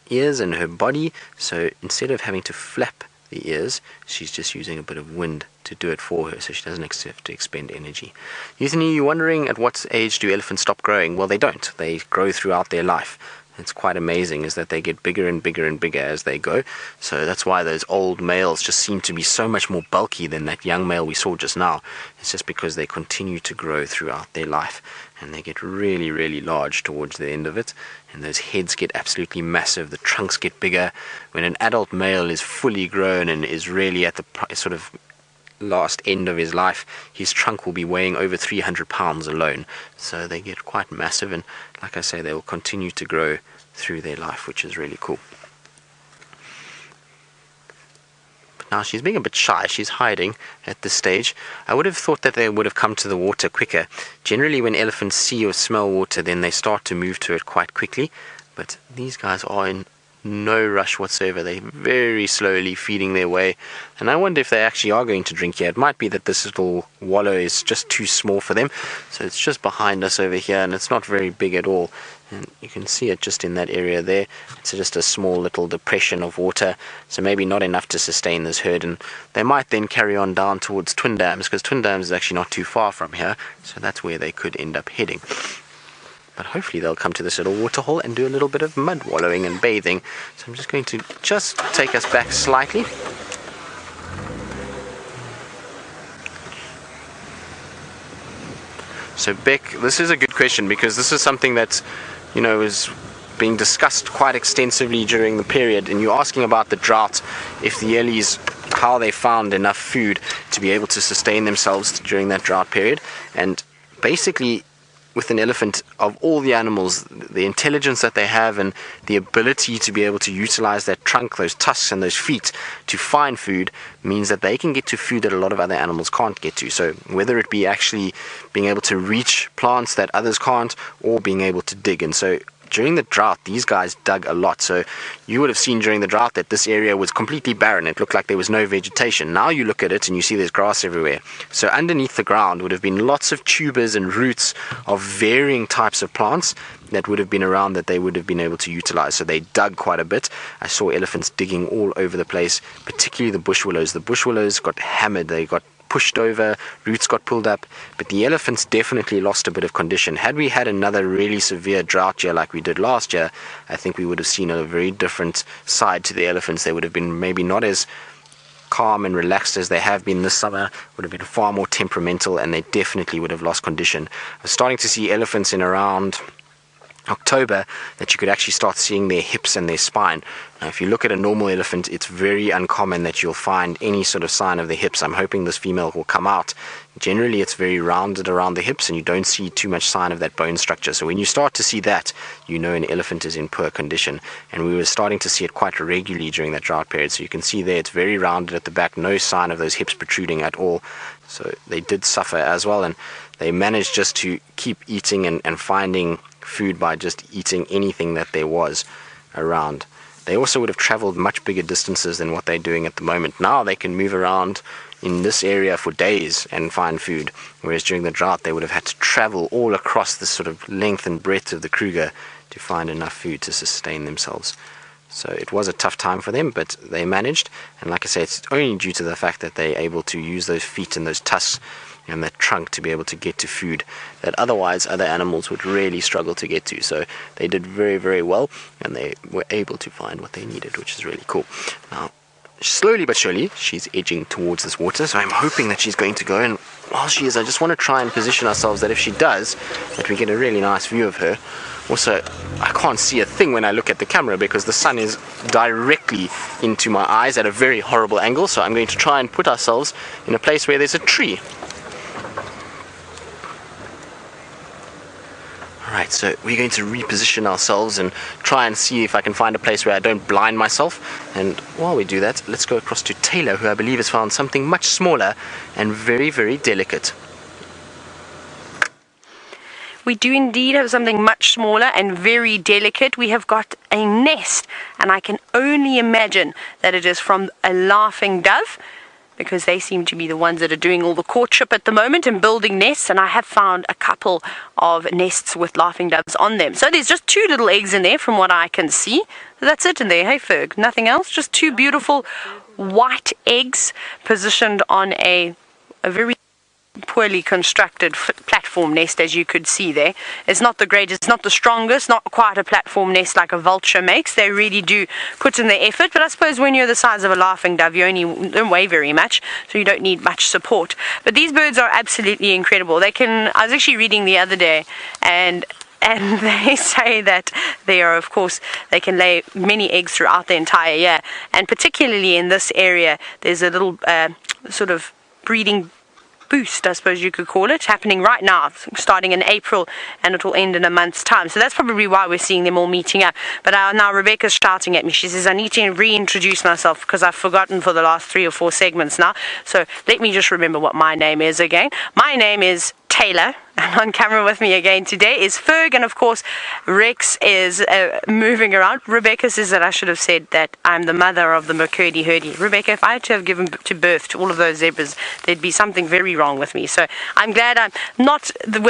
ears and her body. So instead of having to flap the ears, she's just using a bit of wind to do it for her, so she doesn't have to expend energy. You're wondering at what age do elephants stop growing? Well, they don't. They grow throughout their life. It's quite amazing is that they get bigger and bigger and bigger as they go. So that's why those old males just seem to be so much more bulky than that young male we saw just now. It's just because they continue to grow throughout their life, and they get really large towards the end of it, and those heads get absolutely massive, the trunks get bigger. When an adult male is fully grown and is really at the sort of last end of his life, his trunk will be weighing over 300 pounds alone. So they get quite massive, and like I say, they will continue to grow through their life, which is really cool. But now she's being a bit shy, she's hiding at this stage. I would have thought that they would have come to the water quicker. Generally when elephants see or smell water, then they start to move to it quite quickly, but these guys are in no rush whatsoever. They're very slowly feeding their way, and I wonder if they actually are going to drink here. It might be that this little wallow is just too small for them, so it's just behind us over here, and it's not very big at all, and you can see it just in that area there. It's just a small little depression of water, so maybe not enough to sustain this herd, and they might then carry on down towards Twin Dams, because Twin Dams is actually not too far from here, so that's where they could end up heading. But hopefully they'll come to this little waterhole and do a little bit of mud wallowing and bathing. So I'm just going to take us back slightly. So Beck, this is a good question, because this is something that, is being discussed quite extensively during the period, and you're asking about the drought, if the Ellies, how they found enough food to be able to sustain themselves during that drought period. And basically, with an elephant, of all the animals, the intelligence that they have and the ability to be able to utilize that trunk, those tusks and those feet to find food, means that they can get to food that a lot of other animals can't get to. So whether it be actually being able to reach plants that others can't, or being able to dig. And so during the drought, these guys dug a lot. So you would have seen during the drought that this area was completely barren. It looked like there was no vegetation. Now you look at it and you see there's grass everywhere. So underneath the ground would have been lots of tubers and roots of varying types of plants that would have been around that they would have been able to utilize. So they dug quite a bit. I saw elephants digging all over the place, particularly the bush willows. The bush willows got hammered. They got pushed over, roots got pulled up, but the elephants definitely lost a bit of condition. Had we had another really severe drought year like we did last year, I think we would have seen a very different side to the elephants. They would have been maybe not as calm and relaxed as they have been this summer, would have been far more temperamental, and they definitely would have lost condition. I was starting to see elephants in around October that you could actually start seeing their hips and their spine. Now, if you look at a normal elephant, it's very uncommon that you'll find any sort of sign of the hips. I'm hoping this female will come out. Generally, it's very rounded around the hips, and you don't see too much sign of that bone structure. So when you start to see that, you know an elephant is in poor condition. And we were starting to see it quite regularly during that drought period. So you can see there, it's very rounded at the back, no sign of those hips protruding at all. So they did suffer as well, and they managed just to keep eating and finding food by just eating anything that there was around. They also would have traveled much bigger distances than what they're doing at the moment. Now they can move around in this area for days and find food, whereas during the drought they would have had to travel all across this sort of length and breadth of the Kruger to find enough food to sustain themselves. So it was a tough time for them, but they managed. And like I say, it's only due to the fact that they're able to use those feet and those tusks and that trunk to be able to get to food that otherwise other animals would really struggle to get to. So they did very, very well, and they were able to find what they needed, which is really cool. Now, slowly but surely, she's edging towards this water, so I'm hoping that she's going to go. And while she is, I just want to try and position ourselves that if she does, that we get a really nice view of her. Also, I can't see a thing when I look at the camera because the sun is directly into my eyes at a very horrible angle, so I'm going to try and put ourselves in a place where there's a tree. Alright, so we're going to reposition ourselves and try and see if I can find a place where I don't blind myself. And while we do that, let's go across to Tayla, who I believe has found something much smaller and very, very delicate. We do indeed have something much smaller and very delicate. We have got a nest, and I can only imagine that it is from a laughing dove, because they seem to be the ones that are doing all the courtship at the moment and building nests, and I have found a couple of nests with laughing doves on them. So there's just 2 little eggs in there from what I can see. That's it in there, hey Ferg, nothing else, just 2 beautiful white eggs positioned on a very poorly constructed platform nest, as you could see there. It's not the greatest, it's not the strongest, not quite a platform nest like a vulture makes. They really do put in the effort, but I suppose when you're the size of a laughing dove, you only don't weigh very much, so you don't need much support. But these birds are absolutely incredible. They can, I was actually reading the other day, and they say that they are, of course, they can lay many eggs throughout the entire year, and particularly in this area, there's a little sort of breeding boost, I suppose you could call it, happening right now, starting in April, and it will end in a month's time. So that's probably why we're seeing them all meeting up. But now Rebecca's shouting at me. She says, I need to reintroduce myself because I've forgotten for the last 3 or 4 segments now. So let me just remember what my name is again. My name is Tayla, and on camera with me again today is Ferg, and of course Rex is moving around. Rebecca says that I should have said that I'm the mother of the McCurdy Hurdy. Rebecca, if I had to have given to birth to all of those zebras, there'd be something very wrong with me. So I'm glad I'm not the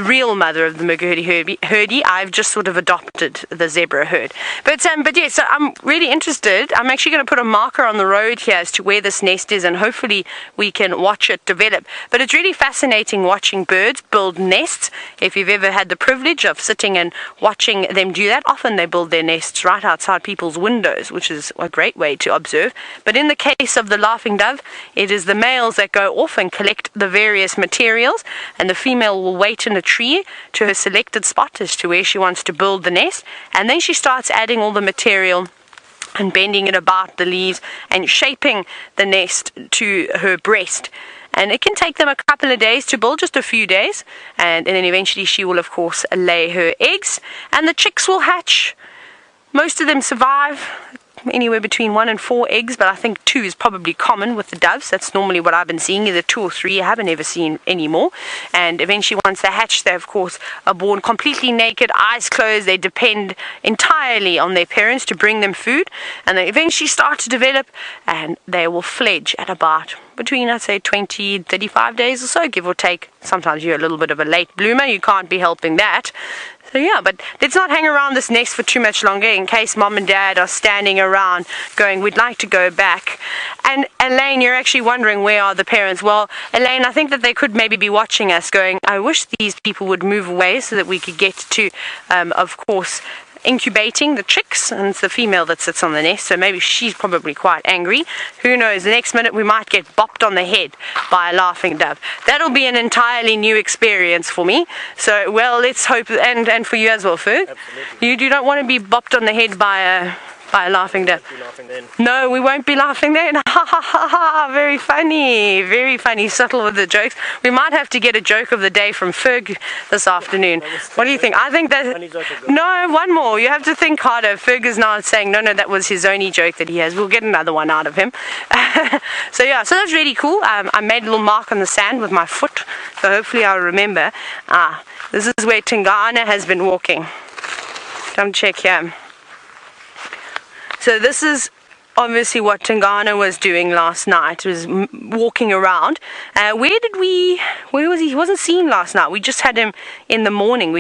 real mother of the McCurdy Hurdy. I've just sort of adopted the zebra herd. But yeah, so I'm really interested. I'm actually going to put a marker on the road here as to where this nest is, and hopefully we can watch it develop. But it's really fascinating watching birds build nests. If you've ever had the privilege of sitting and watching them do that, often they build their nests right outside people's windows, which is a great way to observe. But in the case of the laughing dove, it is the males that go off and collect the various materials, and the female will wait in a tree to her selected spot as to where she wants to build the nest, and then she starts adding all the material and bending it about the leaves and shaping the nest to her breast. And it can take them a couple of days to build, just a few days. And then eventually she will, of course, lay her eggs. And the chicks will hatch. Most of them survive anywhere between 1 and 4 eggs, but I think 2 is probably common with the doves. That's normally what I've been seeing, either 2 or 3. I haven't ever seen any more. And eventually once they hatch, they of course are born completely naked, eyes closed. They depend entirely on their parents to bring them food, and they eventually start to develop, and they will fledge at about between, I'd say, 20, 35 days or so, give or take. Sometimes you're a little bit of a late bloomer, you can't be helping that. So yeah, but let's not hang around this nest for too much longer in case mom and dad are standing around going, we'd like to go back. And Elaine, you're actually wondering, where are the parents? Well, Elaine, I think that they could maybe be watching us going, I wish these people would move away so that we could get to, of course, incubating the chicks, and it's the female that sits on the nest, so maybe she's probably quite angry. Who knows, the next minute we might get bopped on the head by a laughing dove. That'll be an entirely new experience for me. So, well, let's hope, and for you as well, Ferg. Absolutely. You do not want to be bopped on the head by a laughing dove. We won't be laughing then. No, we won't be laughing then. Ha ha ha ha! Very funny, subtle with the jokes. We might have to get a joke of the day from Ferg this afternoon. What do you think? I think that no, one more. You have to think harder. Ferg is now saying no, that was his only joke that he has. We'll get another one out of him. So yeah, so that's really cool. I made a little mark on the sand with my foot, so hopefully I'll remember. This is where Tingana has been walking. Come check here. So this is obviously what Tingana was doing last night, was walking around. Where was he? He wasn't seen last night. We just had him in the morning.